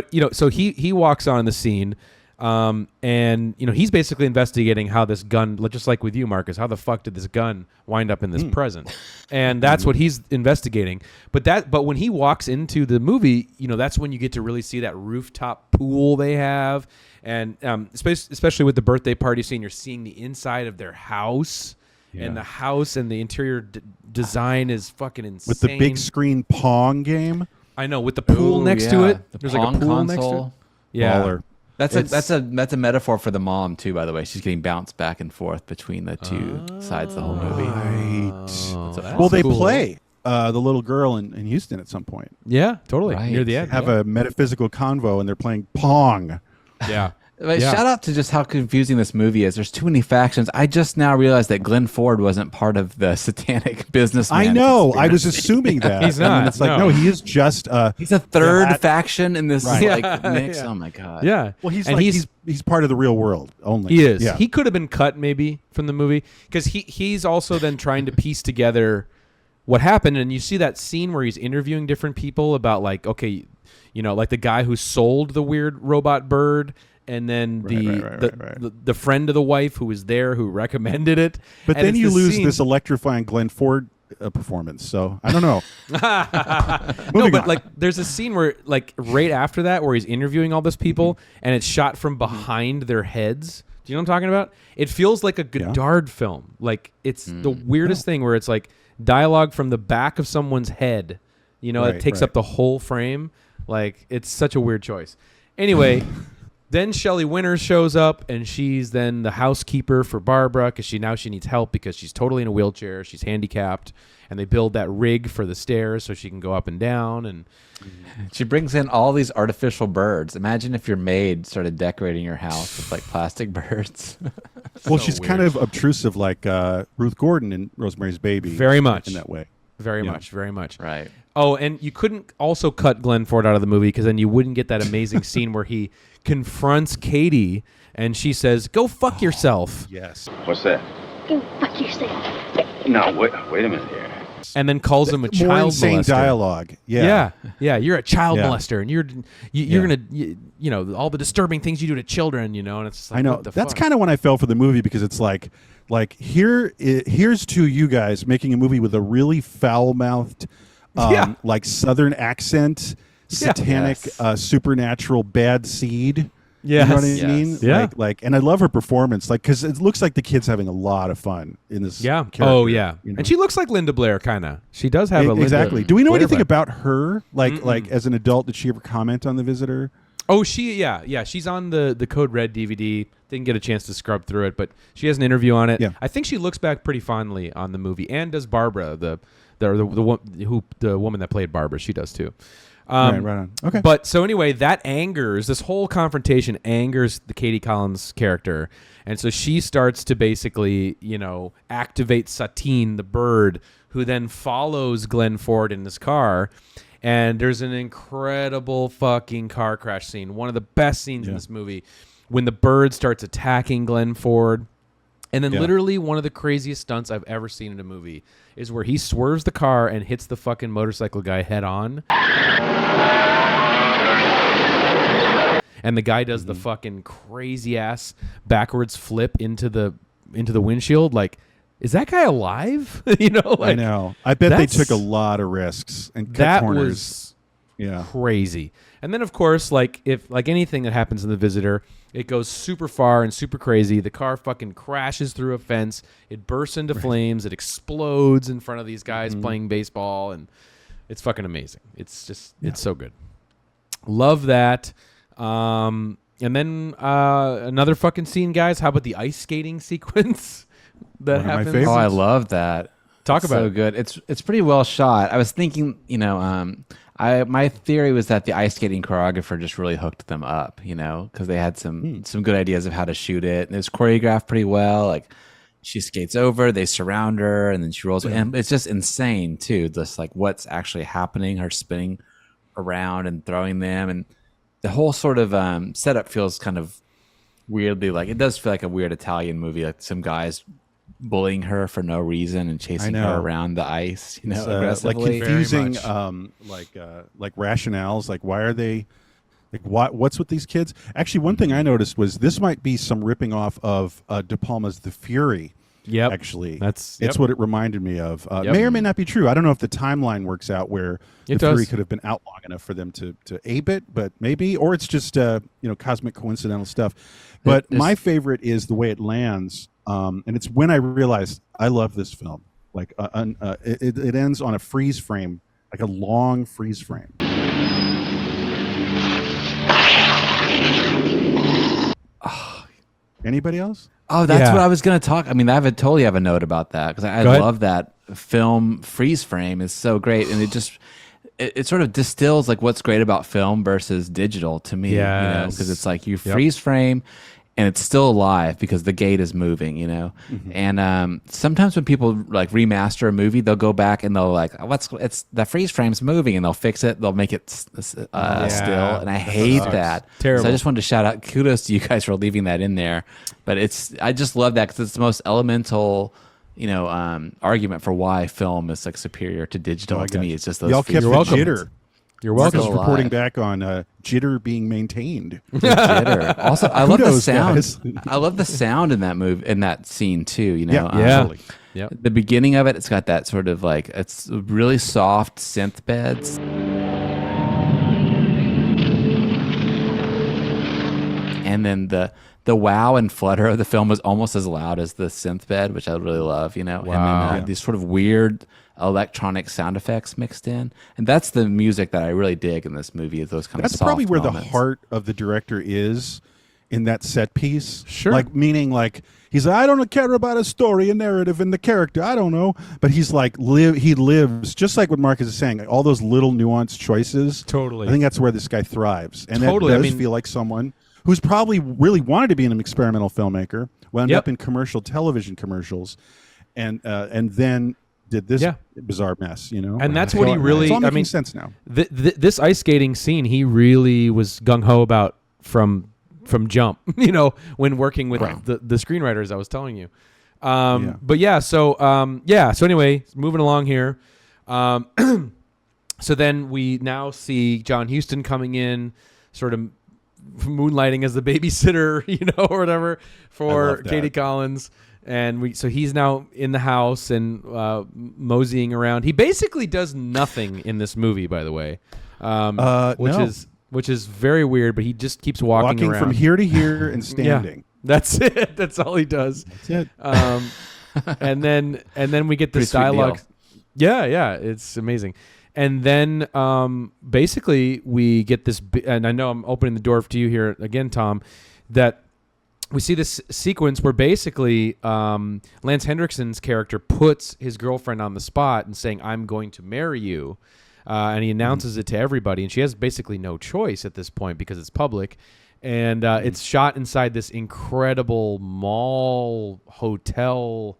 He walks on the scene. And he's basically investigating how this gun, just like with you, Marcus, how the fuck did this gun wind up in this present? And that's what he's investigating. But when he walks into the movie, that's when you get to really see that rooftop pool they have, and especially with the birthday party scene, you're seeing the inside of their house. Yeah. And the house and the interior design is fucking insane. With the big screen Pong game. I know, with the pool next to it. There's like a pool console next to it. Yeah. Baller. That's a metaphor for the mom too, by the way. She's getting bounced back and forth between the two sides the whole movie. Right. Well, they play the little girl in Houston at some point. Yeah, totally. Right. Near the end. Have a metaphysical convo, and they're playing Pong. Yeah. Shout out to just how confusing this movie is. There's too many factions. I just now realized that Glenn Ford wasn't part of the satanic businessman. I know. I was assuming that. He's not. It's like, no, he is just... he's a third faction in this mix. Yeah. Oh, my God. Yeah. Well, he's part of the real world only. He is. Yeah. He could have been cut maybe from the movie because he's also then trying to piece together what happened. And you see that scene where he's interviewing different people about like the guy who sold the weird robot bird. And then the friend of the wife who was there who recommended it. But then you lose this electrifying Glenn Ford performance. So I don't know. There's a scene where right after that where he's interviewing all those people and it's shot from behind their heads. Do you know what I'm talking about? It feels like a Godard film. Like it's the weirdest thing where it's like dialogue from the back of someone's head. It takes up the whole frame. Like it's such a weird choice. Anyway. Then Shelley Winters shows up, and she's then the housekeeper for Barbara because she needs help because she's totally in a wheelchair. She's handicapped, and they build that rig for the stairs so she can go up and down. And she brings in all these artificial birds. Imagine if your maid started decorating your house with plastic birds. Well, she's weird. Kind of obtrusive, like Ruth Gordon in Rosemary's Baby. Very much in that way. Very much. Right. Oh, and you couldn't also cut Glenn Ford out of the movie because then you wouldn't get that amazing scene where he confronts Katie and she says, "Go fuck yourself." Yes. What's that? Go fuck yourself. No, wait a minute here. and then calls him a more child insane molester. dialogue. Yeah, you're a child Yeah. molester, and you're gonna all the disturbing things you do to children, and it's just like, I know what the that's fuck? kind of when I fell for the movie, because it's like here's to you guys making a movie with a really foul-mouthed, Yeah. like Southern accent, satanic, supernatural bad seed. Yes. You know what I Yes. mean? Yeah. Like, and I love her performance, because it looks like the kid's having a lot of fun in this. Yeah. character, Oh yeah. you know? And she looks like Linda Blair, kind of. She does have a Linda exactly. Do we know Blair anything vibe. about her? Like as an adult, did she ever comment on The Visitor? Oh, she's on the Code Red DVD. Didn't get a chance to scrub through it, but she has an interview on it. Yeah. I think she looks back pretty fondly on the movie, and does Barbara, the woman that played Barbara. She does too. Right on. Okay. But so anyway, this whole confrontation angers the Katie Collins character. And so she starts to basically, activate Satine, the bird, who then follows Glenn Ford in his car. And there's an incredible fucking car crash scene. One of the best scenes in this movie, when the bird starts attacking Glenn Ford. And then literally one of the craziest stunts I've ever seen in a movie is where he swerves the car and hits the fucking motorcycle guy head on. And the guy does the fucking crazy ass backwards flip into the windshield. Like, is that guy alive? I know. I bet they that's- took a lot of risks and cut That corners. was crazy. And then, of course, like anything that happens in The Visitor, it goes super far and super crazy. The car fucking crashes through a fence. It bursts into flames. It explodes in front of these guys playing baseball, and it's fucking amazing. It's just it's so good. Love that. And then another fucking scene, guys. How about the ice skating sequence that One of my happens? favorites. Oh, I love that. Talk about so it. good. It's pretty well shot. I was thinking, my theory was that the ice skating choreographer just really hooked them up, because they had some good ideas of how to shoot it. And it was choreographed pretty well. Like, she skates over, they surround her, and then she rolls. And it's just insane too. Just like what's actually happening, her spinning around and throwing them, and the whole sort of setup feels kind of weirdly like, it does feel like a weird Italian movie, like some guys bullying her for no reason and chasing her around the ice, Like aggressively. confusing, Very like rationales. Like, why are they? Like, what's with these kids? Actually, one thing I noticed was this might be some ripping off of De Palma's The Fury. Yep. Actually, It's what it reminded me of. May or may not be true. I don't know if the timeline works out where The Fury could have been out long enough for them to ape it, but maybe, or it's just cosmic coincidental stuff. But my favorite is the way it lands, and it's when I realized I love this film. Like, it ends on a freeze frame, like a long freeze frame. Anybody else? Oh, that's Yeah. what I was going to talk. I mean, I totally have a note about that, because I Go ahead. love that film. Freeze frame is so great, and it sort of distills like what's great about film versus digital to me. Yes. Because it's like you freeze frame, and it's still alive because the gate is moving. And sometimes when people like remaster a movie, they'll go back and they'll like, it's the freeze frame's moving, and they'll fix it. They'll make it still, and I hate that. Terrible. So I just wanted to shout out, kudos to you guys for leaving that in there. But I just love that, because it's the most elemental, argument for why film is like superior to digital. To me, it's just those. Y'all kept the welcome. jitter. You're Marcus welcome. Still reporting alive. back on jitter being maintained. Jitter. Also, I love the Kudos, sound. guys. I love the sound in that scene too. Yeah. Yeah. Yep. The beginning of it, it's got that sort of like, it's really soft synth beds. And then the wow and flutter of the film was almost as loud as the synth bed, which I really love, Wow. And then these sort of weird electronic sound effects mixed in. And that's the music that I really dig in this movie, is those kind That's of soft probably where moments. the heart of the director is in that set piece. Sure. Like, meaning like, he's like, I don't care about a story, a narrative, and the character. I don't know. But he's like, he lives, just like what Marcus is saying, like, all those little nuanced choices. Totally. I think that's where this guy thrives. And Totally. that I does mean- feel like someone who's probably really wanted to be an experimental filmmaker, wound Yep. up in commercial television commercials, and then did this bizarre mess, And that's what he really- It's all I making mean, sense now. This ice skating scene, he really was gung ho about from jump. When working with the screenwriters, I was telling you. But yeah, so so anyway, moving along here. So then we now see John Huston coming in, sort of moonlighting as the babysitter, or whatever for Katie Collins. And so he's now in the house and moseying around. He basically does nothing in this movie, by the way, which is very weird. But he just keeps walking around from here to here and standing. Yeah, that's it. That's all he does. That's it. And then we get this dialogue. Yeah, it's amazing. And then basically we get this, and I know I'm opening the door to you here again, Tom, that we see this sequence where basically Lance Hendrickson's character puts his girlfriend on the spot and saying, "I'm going to marry you," and he announces it to everybody, and she has basically no choice at this point because it's public. And it's shot inside this incredible mall hotel,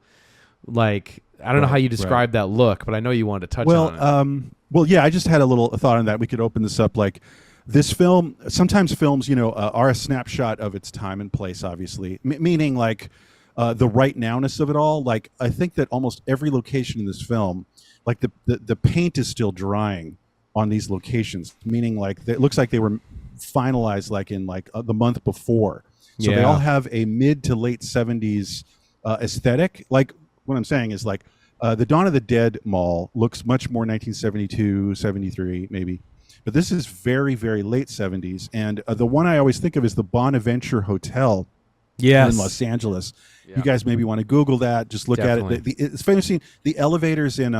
like, I don't know how you describe that look, but I know you wanted to touch on it. Well, yeah, I just had a little thought on that. We could open this up. Like, this film, sometimes films, are a snapshot of its time and place, obviously, meaning like the right nowness of it all. Like, I think that almost every location in this film, like the paint is still drying on these locations, meaning like it looks like they were finalized like in like the month before. So they all have a mid to late 70s aesthetic. Like, what I'm saying is like, the Dawn of the Dead Mall looks much more 1972, 73, maybe. But this is very, very late 70s. And the one I always think of is the Bonaventure Hotel in Los Angeles. Yeah. You guys maybe want to Google that. Just look at it. It's famous scene. The elevators in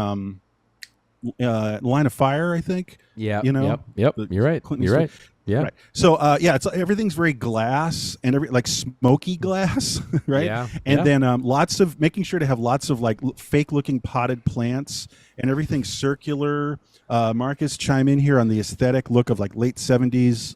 Line of Fire, I think. Yeah. Yep. You're right. You're right. Yeah. Right. So it's everything's very glass and like smoky glass, right? Yeah. And then making sure to have lots of like fake looking potted plants and everything circular. Marcus, chime in here on the aesthetic look of like late 70s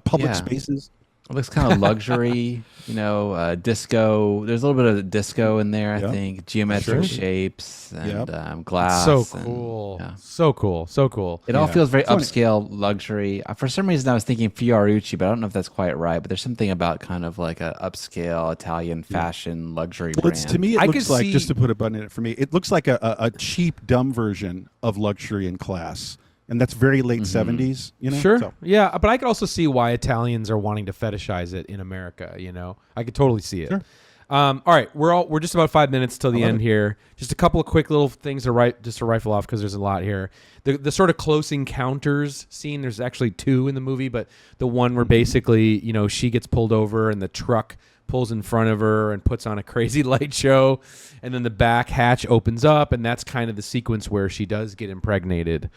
public spaces. It looks kind of luxury, disco. There's a little bit of disco in there, I think. Geometric shapes and glass. So cool. So cool. So cool. It all feels very upscale luxury. For some reason, I was thinking Fiorucci, but I don't know if that's quite right. But there's something about kind of like a upscale Italian fashion luxury brand. To me, it looks like, just to put a button in it for me, it looks like a cheap, dumb version of luxury and class. And that's very late 70s, Sure. So. Yeah, but I could also see why Italians are wanting to fetishize it in America, I could totally see it. Sure. All right, we're just about 5 minutes till the end here. Just a couple of quick little things to rifle off because there's a lot here. The sort of close encounters scene, there's actually two in the movie, but the one where basically, she gets pulled over and the truck pulls in front of her and puts on a crazy light show, and then the back hatch opens up, and that's kind of the sequence where she does get impregnated.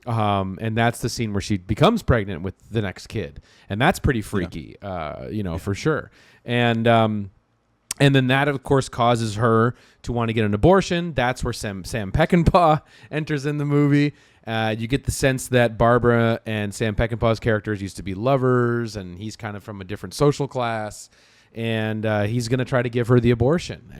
And that's the scene where she becomes pregnant with the next kid, and that's pretty freaky, for sure. And then that of course causes her to want to get an abortion. That's where Sam Peckinpah enters in the movie. You get the sense that Barbara and Sam Peckinpah's characters used to be lovers, and he's kind of from a different social class, and he's going to try to give her the abortion.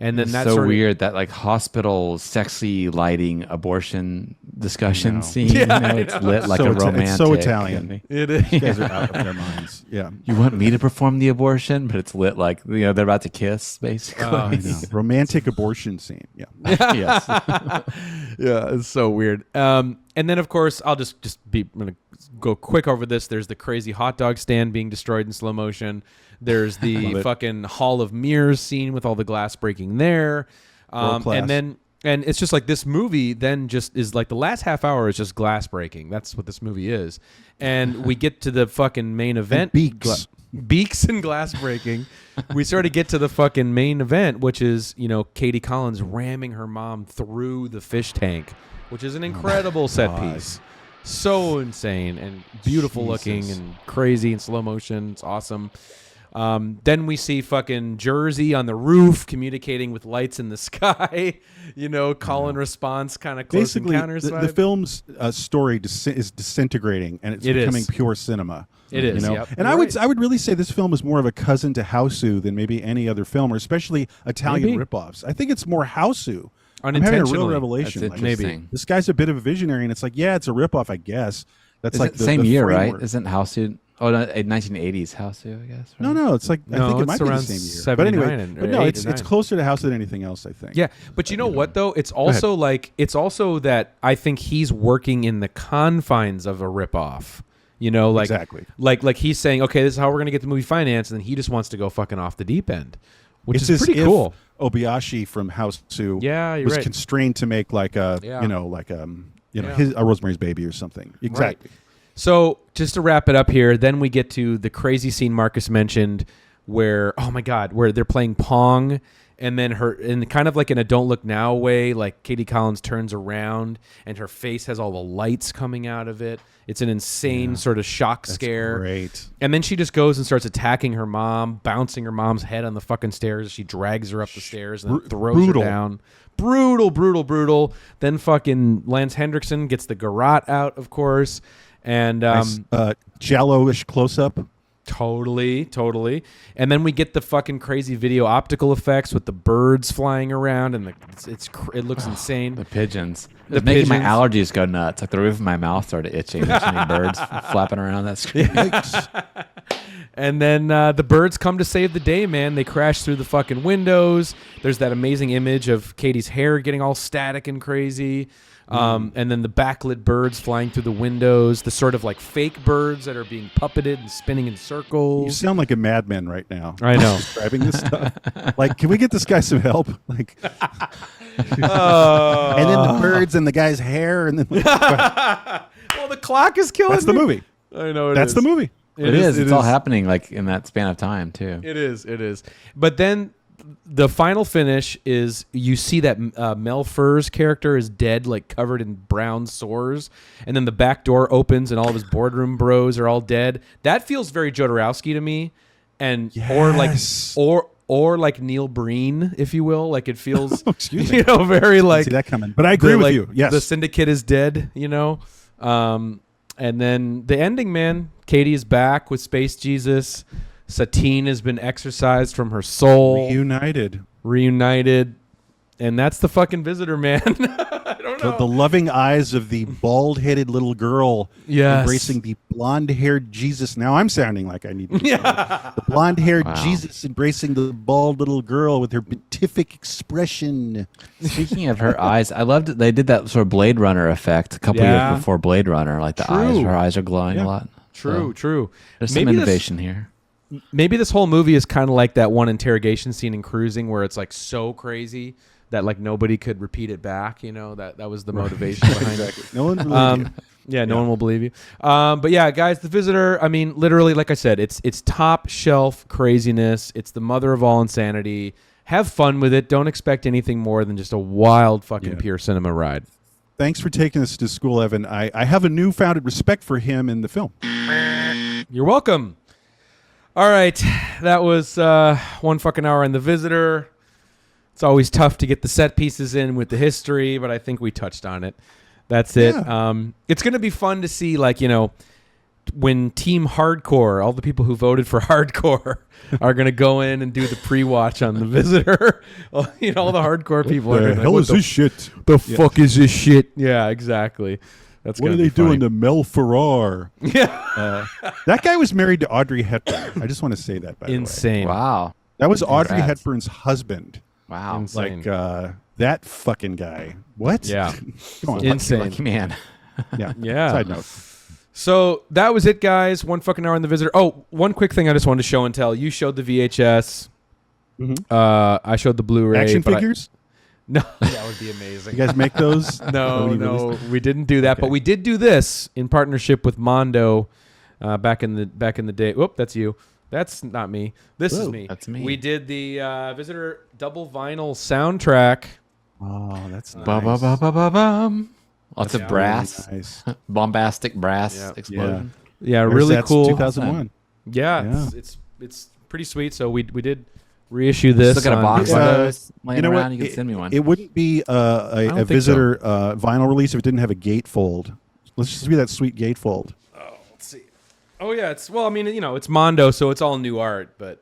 And then that's so weird, that like hospital sexy lighting abortion discussion scene. Yeah, it's lit like a romantic. It's so Italian. It is. You guys are out of their minds. Yeah. You want me to perform the abortion, but it's lit like they're about to kiss, basically. I know. Romantic abortion scene. Yeah. Yes. Yeah, it's so weird. And then of course I'm gonna go quick over this. There's the crazy hot dog stand being destroyed in slow motion. There's the fucking Hall of Mirrors scene with all the glass breaking there. And it's just like this movie then just is like the last half hour is just glass breaking. That's what this movie is. And we get to the fucking main event. Beaks and glass breaking. We sort of get to the fucking main event, which is, Katie Collins ramming her mom through the fish tank, which is an incredible set piece. So insane and beautiful looking and crazy in slow motion. It's awesome. Then we see fucking Jersey on the roof communicating with lights in the sky, call and response kind of close encounters. The film's story is disintegrating, and it's becoming pure cinema. It is. And I would really say this film is more of a cousin to Hausu than maybe any other film, or especially Italian ripoffs. I think it's more Hausu. I'm having a real revelation. Maybe this guy's a bit of a visionary, and it's like, it's a ripoff, I guess. That's Is like the same year, right? Isn't Hausu Oh, no, a 1980s house too, I guess. Right? No, it's like I think it it's might be the around same year. 79 But anyway, and- but no, 8 it's or 9. closer to House than anything else, I think. Yeah, but you know what though? It's also like it's also that I think he's working in the confines of a ripoff. You know, like Exactly. like he's saying, okay, this is how we're gonna get the movie financed, and then he just wants to go fucking off the deep end, which It's is as pretty if cool. Obayashi from House 2 Yeah, you're was right. constrained to make like a Yeah. his a Rosemary's Baby or something. Exactly. So just to wrap it up here, then we get to the crazy scene Marcus mentioned where, oh my God, where they're playing Pong and then in kind of like in a Don't Look Now way, like Katie Collins turns around and her face has all the lights coming out of it. It's an insane sort of shock scare. Great. And then she just goes and starts attacking her mom, bouncing her mom's head on the fucking stairs. She drags her up the stairs and then throws brutal. her down. Brutal. Then fucking Lance Hendrickson gets the garrote out, of course. And Jello-ish close-up. Totally. And then we get the fucking crazy video optical effects with the birds flying around, and it looks insane. The pigeons. The It's making my pigeons. allergies go nuts. Like the roof of my mouth started itching. There's so many birds flapping around that screen. And then the birds come to save the day, man. They crash through the fucking windows. There's that amazing image of Katie's hair getting all static and crazy. And then the backlit birds flying through the windows, the sort of like fake birds that are being puppeted and spinning in You circles. sound like a madman right now. I know. Describing this stuff. Like, can we get this guy some help? Like, and then the birds and the guy's hair, and then Well, the clock is killing that's the me. movie. I know That's the movie. It is. It's all happening like in that span of time too. It is. But then the final finish is you see that Mel Furr's character is dead, like covered in brown sores, and then the back door opens and all of his boardroom bros are all dead. That feels very Jodorowsky to me, and Yes. or like Neil Breen, if you will. Like it feels, Excuse me. you know, very like See that coming. But I agree with like, you. Yes. the Syndicate is dead, you know. And then the ending, man. Katie is back with Space Jesus. Satine has been exorcised from her soul. Reunited. And that's the fucking Visitor, man. I don't know. The loving eyes of the bald-headed little girl Yes. embracing the blonde-haired Jesus. Now I'm sounding like I need to. The blonde-haired Jesus embracing the bald little girl with her beatific expression. Speaking of her eyes, I loved it. They did that sort of Blade Runner effect a couple Yeah. years before Blade Runner. Like the eyes, her eyes are glowing a lot. True. There's Maybe some this- innovation here. Maybe this whole movie is kind of like that one interrogation scene in Cruising where it's like so crazy that like nobody could repeat it back. You know, that was the motivation behind it. No one believes you. Yeah, no one will believe you. But yeah, guys, The Visitor, I mean, literally, like I said, it's top shelf craziness. It's the mother of all insanity. Have fun with it. Don't expect anything more than just a wild fucking pure cinema ride. Thanks for taking us to school, Evan. I have a newfound respect for him in the film. You're welcome. All right, that was 1 fucking hour on The Visitor. It's always tough to get the set pieces in with the history, but I think we touched on it. That's it. Yeah. It's going to be fun to see, like, you know, when Team Hardcore, all the people who voted for Hardcore, are going to go in and do the pre-watch on The Visitor. You know, all the hardcore people are going to hell is this shit? The fuck is this shit? Yeah, exactly. That's What are gonna they be funny. doing to Mel Ferrar? Yeah. That guy was married to Audrey Hepburn. I just want to say that, by the way. Insane. Wow. That was Audrey Congrats. Hepburn's husband. Wow. Insane. Like, that fucking guy. What? Yeah. Come on. Insane. Lucky man. Yeah. Yeah. Side note. So that was it, guys. 1 fucking hour on The Visitor. Oh, one quick thing I just wanted to show and tell. You showed the VHS. I showed the Blu-ray. Action but figures? No, that would be amazing. You guys make those? No, we didn't do that, but we did do this in partnership with Mondo back in the day. Whoop, that's you. That's not me. This is Whoa, me. that's me. We did the Visitor double vinyl soundtrack. Oh, that's nice. Ba-ba-ba-ba-ba-bum. Lots of Yeah. brass, Really nice. bombastic brass Yeah. explosion. Yeah, There's really that cool. 2001. Yeah, it's pretty sweet. So we did reissue this. Just look at a on box DVD. of Uh, those laying You know around. what? You can send me one. It wouldn't be don't a think visitor vinyl release if it didn't have a gatefold. Let's just be that sweet gatefold. Let's see. Oh yeah, it's I mean, you know, it's Mondo, so it's all new art, but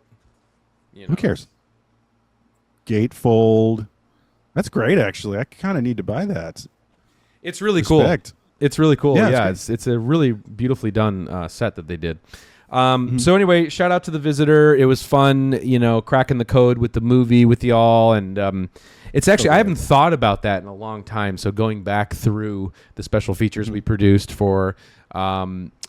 you know. Who cares? Gatefold. That's great, actually. I kind of need to buy that. It's really Respect. cool. It's really cool. Yeah, Yeah, it's it's a really beautifully done set that they did. So anyway, shout out to The Visitor. It was fun, cracking the code with the movie with y'all. And it's actually, I haven't thought about that in a long time. So going back through the special features we produced for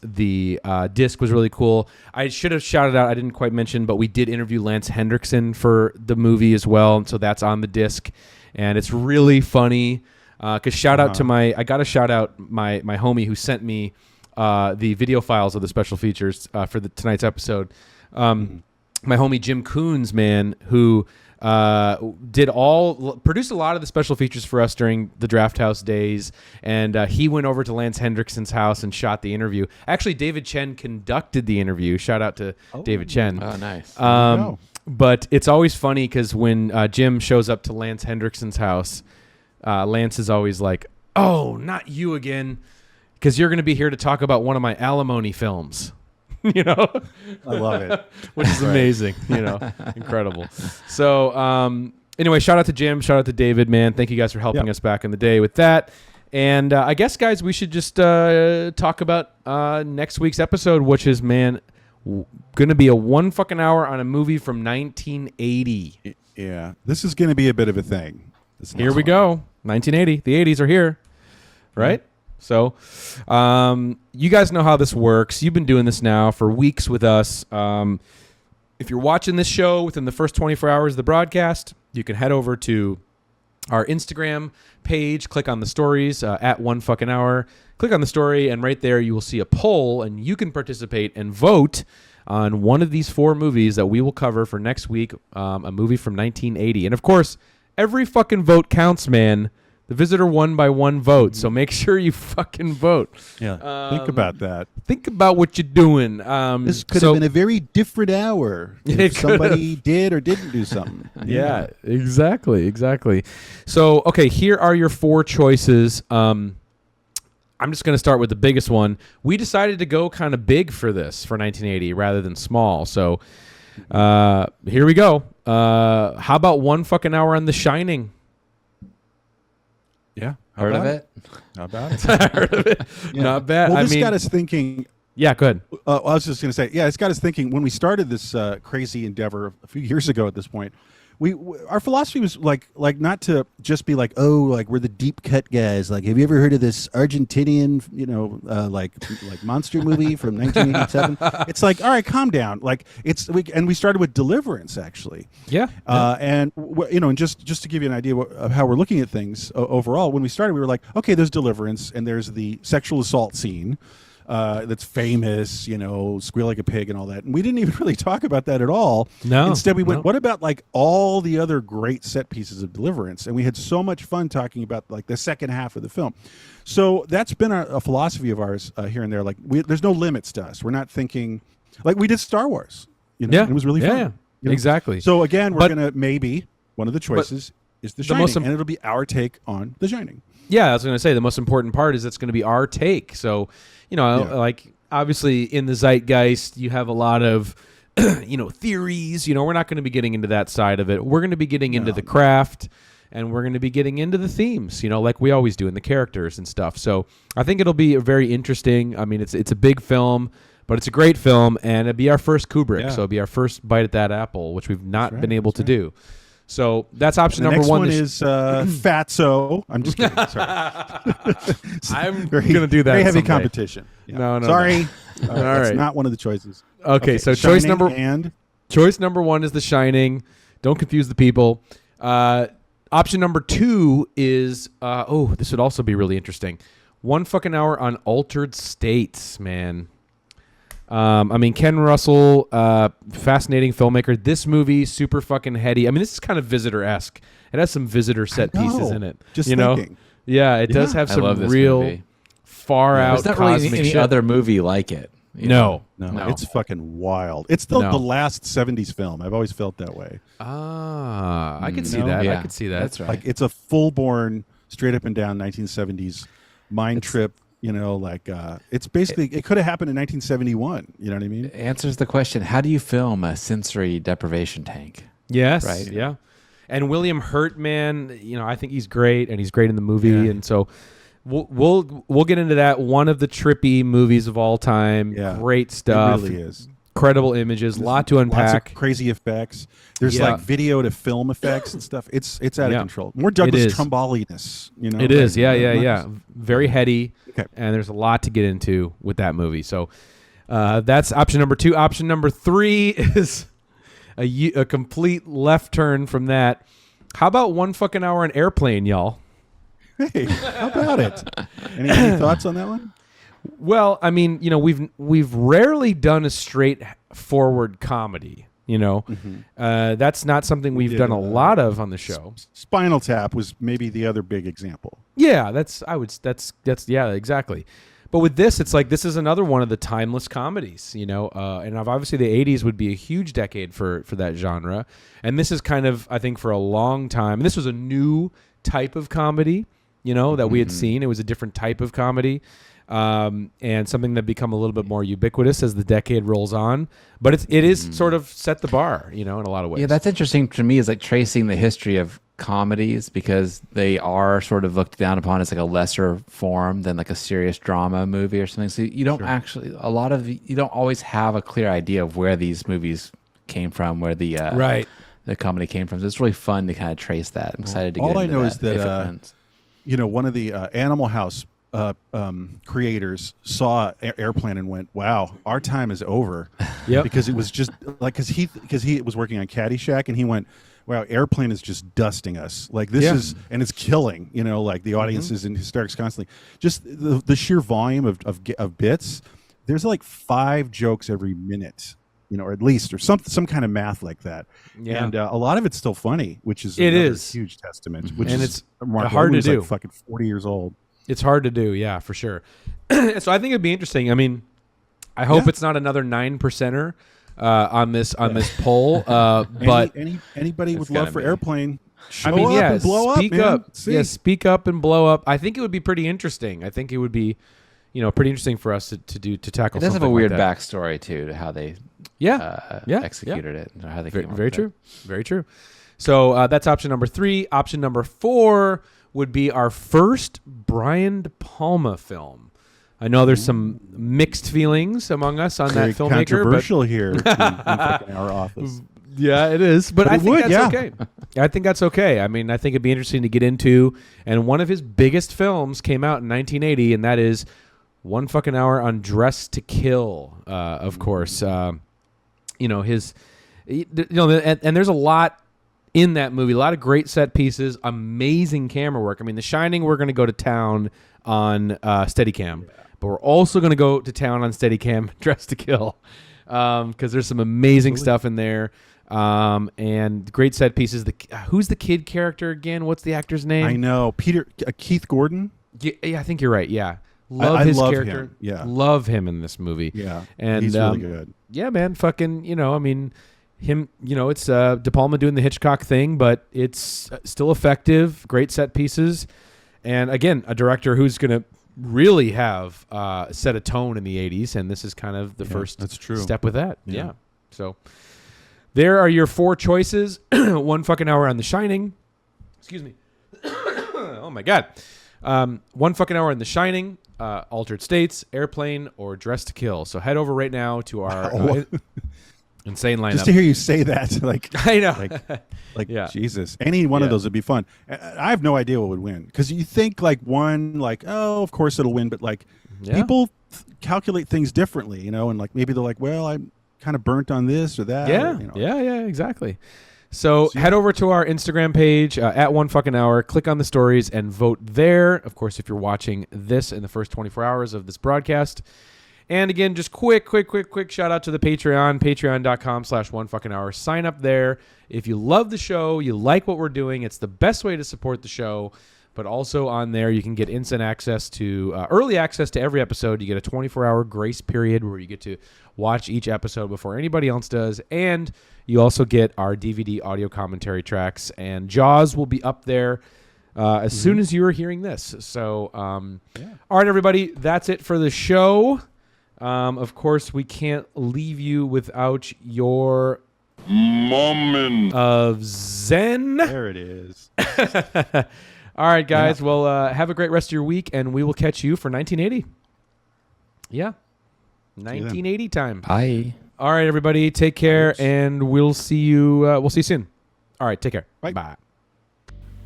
the disc was really cool. I should have shouted out, I didn't quite mention, but we did interview Lance Hendrickson for the movie as well. And so that's on the disc. And it's really funny. Because shout out to I got to shout out my homie who sent me the video files of the special features for tonight's episode. My homie Jim Coons, man, who produced a lot of the special features for us during the Draft House days, and he went over to Lance Hendrickson's house and shot the interview. Actually, David Chen conducted the interview. Shout out to David Chen. Oh, nice. But it's always funny because when Jim shows up to Lance Hendrickson's house, Lance is always like, "Oh, not you again, because you're going to be here to talk about one of my alimony films." I love it. Which is amazing. Incredible. So anyway, shout out to Jim, shout out to David, man. Thank you guys for helping us back in the day with that. And I guess, guys, we should just talk about next week's episode, which is, man, going to be a 1 fucking hour on a movie from 1980. Yeah, this is going to be a bit of a thing. Here we go. 1980. The 80s are here, right? So you guys know how this works. You've been doing this now for weeks with us. If you're watching this show within the first 24 hours of the broadcast, you can head over to our Instagram page, click on the stories at 1 fucking hour. Click on the story, and right there you will see a poll, and you can participate and vote on one of these 4 movies that we will cover for next week, a movie from 1980. And, of course, every fucking vote counts, man. The Visitor won by 1 vote, so make sure you fucking vote. Yeah, think about that. Think about what you're doing. This could have been a very different hour if somebody did or didn't do something. Yeah, exactly. So, okay, here are your 4 choices. I'm just going to start with the biggest one. We decided to go kind of big for this, for 1980, rather than small. So here we go. How about 1 fucking hour on The Shining? Yeah. Heard of it? How about it? Heard of it? Yeah. Not bad. Well, this got us thinking. Yeah, go ahead. I was just going to say, it's got us thinking when we started this crazy endeavor a few years ago at this point. Our philosophy was like not to just be like, oh, like we're the deep cut guys. Like, have you ever heard of this Argentinian, like monster movie from 1987? It's like, all right, calm down. Like we started with Deliverance actually. Yeah. And just to give you an idea of how we're looking at things overall, when we started, we were like, okay, there's Deliverance and there's the sexual assault scene. That's famous, squeal like a pig and all that. And we didn't even really talk about that at all. No. Instead, we went, what about like all the other great set pieces of Deliverance? And we had so much fun talking about like the second half of the film. So that's been a philosophy of ours here and there. Like there's no limits to us. We're not thinking like we did Star Wars. Yeah. And it was really fun. Yeah. Exactly. So again, we're going to maybe one of the choices is The Shining. And it'll be our take on The Shining. Yeah, I was going to say the most important part is it's going to be our take. So, like obviously in the zeitgeist, you have a lot of, theories. We're not going to be getting into that side of it. We're going to be getting into the craft, and we're going to be getting into the themes, like we always do, in the characters and stuff. So I think it'll be very interesting. I mean, it's a big film, but it's a great film, and it'll be our first Kubrick. Yeah. So it'll be our first bite at that apple, which we've not been able to do. So that's option number 1. The next one is Fatso. I'm just kidding. Sorry. I'm going to do that. Very heavy someday. Competition. Yeah. No. Sorry. All that's right. not one of the choices. Okay, so choice number 1 is The Shining. Don't confuse the people. Option number 2 is this would also be really interesting. 1 fucking hour on Altered States, man. Ken Russell, fascinating filmmaker. This movie, super fucking heady. I mean, this is kind of Visitor-esque. It has some Visitor set pieces in it. Just thinking. Yeah, it does have some real far out cosmic cosmic shit. There's not really any other movie like it. No. It's fucking wild. It's the last 70s film. I've always felt that way. I could see that. Yeah. I could see that. That's right. Like it's a full-born, straight up and down 1970s mind trip. It's basically, it could have happened in 1971. You know what I mean? It answers the question, how do you film a sensory deprivation tank? Yes. Right. Yeah. And William Hurt, man, I think he's great, and he's great in the movie. Yeah. And so We'll get into that. One of the trippy movies of all time. Yeah, great stuff. It really is. Incredible images. A lot to unpack. Lots of crazy effects. There's like video to film effects and stuff. It's out of control. More Douglas Trumballiness. It is. Yeah. Very heady. Okay. And there's a lot to get into with that movie. So that's option number 2. Option number 3 is a complete left turn from that. How about 1 fucking hour on Airplane, y'all? Hey, how about it? Any thoughts on that one? Well, I mean, we've rarely done a straightforward comedy. That's not something we've done a lot of on the show. Spinal Tap was maybe the other big example. Yeah, that's exactly. But with this, it's like this is another one of the timeless comedies, and obviously the 80s would be a huge decade for that genre. And this is kind of, I think, for a long time. This was a new type of comedy, that we had seen. It was a different type of comedy. And something that become a little bit more ubiquitous as the decade rolls on, but it is sort of set the bar, in a lot of ways. Yeah, that's interesting to me, is like tracing the history of comedies, because they are sort of looked down upon as like a lesser form than like a serious drama movie or something. So you don't you don't always have a clear idea of where these movies came from, where the comedy came from. So it's really fun to kind of trace that. I'm excited to get into that. All I know is that one of the Animal House creators saw Airplane and went, "Wow, our time is over." Yeah, because it was just like because he was working on Caddyshack and he went, "Wow, Airplane is just dusting us. Like this is and it's killing. Like the audience is in hysterics constantly. Just the sheer volume of bits. There's like 5 jokes every minute." Or at least, or some kind of math like that. Yeah. And a lot of it's still funny, which is a huge testament. Which and is it's hard to do. Like fucking 40 years old. It's hard to do, yeah, for sure. So I think it'd be interesting. I mean, I hope it's not another 9%er on this poll. But anybody with love for Airplane, show up and blow speak up. Up. Yeah, speak up and blow up. I think it would be pretty interesting. I think it would be, pretty interesting for us to tackle. It does something have a weird like that. backstory too to how they executed it and how they came up very with true. It. Very true. So that's option number 3. Option number 4 would be our first Brian De Palma film. I know there's some mixed feelings among us on that filmmaker. Controversial here in our office. Yeah, it is. But I think that's okay. I think that's okay. I mean, I think it'd be interesting to get into. And one of his biggest films came out in 1980, and that is 1 fucking hour on Dress to Kill, of course. And there's a lot in that movie, a lot of great set pieces, amazing camera work. I mean, The Shining, we're going to go to town on Steadicam, but we're also going to go to town on Steadicam, Dress to Kill, because there's some amazing stuff in there, and great set pieces. Who's the kid character again? What's the actor's name? I know, Keith Gordon. Yeah, I think you're right. Yeah, love his character. Him. Yeah, love him in this movie. Yeah, and he's really good. Yeah, man, fucking, I mean. Him, it's De Palma doing the Hitchcock thing, but it's still effective, great set pieces, and again, a director who's going to really have set a tone in the 80s, and this is kind of the first step with that. Yeah. So there are your 4 choices. 1 fucking hour on The Shining. Excuse me. Oh, my God. 1 fucking hour on The Shining, Altered States, Airplane, or Dress to Kill. So head over right now to our... insane lineup. Just to hear you say that, I know, Jesus, any one of those would be fun. I have no idea what would win, because you think one, of course it'll win, but people calculate things differently, and maybe they're like, well, I'm kind of burnt on this or that. Yeah, exactly. So head over to our Instagram page at 1 fucking hour, click on the stories and vote there. Of course, if you're watching this in the first 24 hours of this broadcast. And again, just quick shout out to the Patreon, patreon.com/1 fucking hour. Sign up there. If you love the show, you like what we're doing, it's the best way to support the show. But also on there, you can get instant access to early access to every episode. You get a 24-hour grace period where you get to watch each episode before anybody else does. And you also get our DVD audio commentary tracks. And Jaws will be up there as soon as you are hearing this. So, all right, everybody, that's it for the show. Of course, we can't leave you without your Moment of Zen. There it is. All right, guys. Well, have a great rest of your week, and we will catch you for 1980. Yeah. 1980 time. Bye. All right, everybody. Take care, and we'll see you. We'll see you soon. All right. Take care. Bye.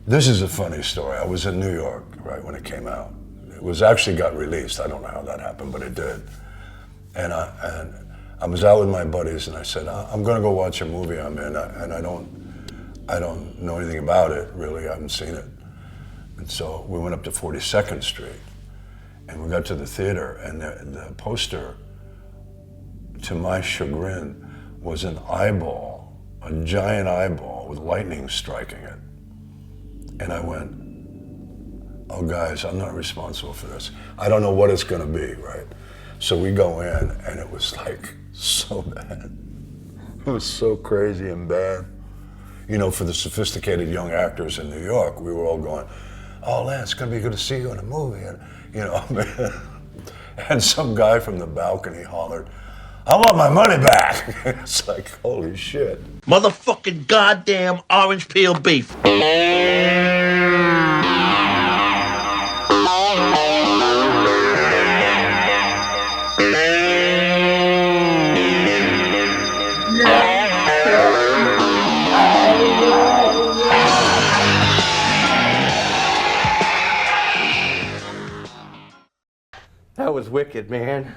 This is a funny story. I was in New York, right, when it came out. It was actually got released. I don't know how that happened, but it did. And I was out with my buddies, and I said, I'm going to go watch a movie I'm in, and I don't know anything about it, really. I haven't seen it. And so we went up to 42nd Street, and we got to the theater, and the poster, to my chagrin, was an eyeball, a giant eyeball with lightning striking it. And I went, oh guys, I'm not responsible for this. I don't know what it's gonna be, right? So we go in, and it was like so bad. It was so crazy and bad. You know, for the sophisticated young actors in New York, we were all going, oh, Lance, it's gonna be good to see you in a movie. And, you know, and some guy from the balcony hollered, I want my money back. It's like, holy shit. Motherfucking goddamn orange peel beef. That was wicked, man.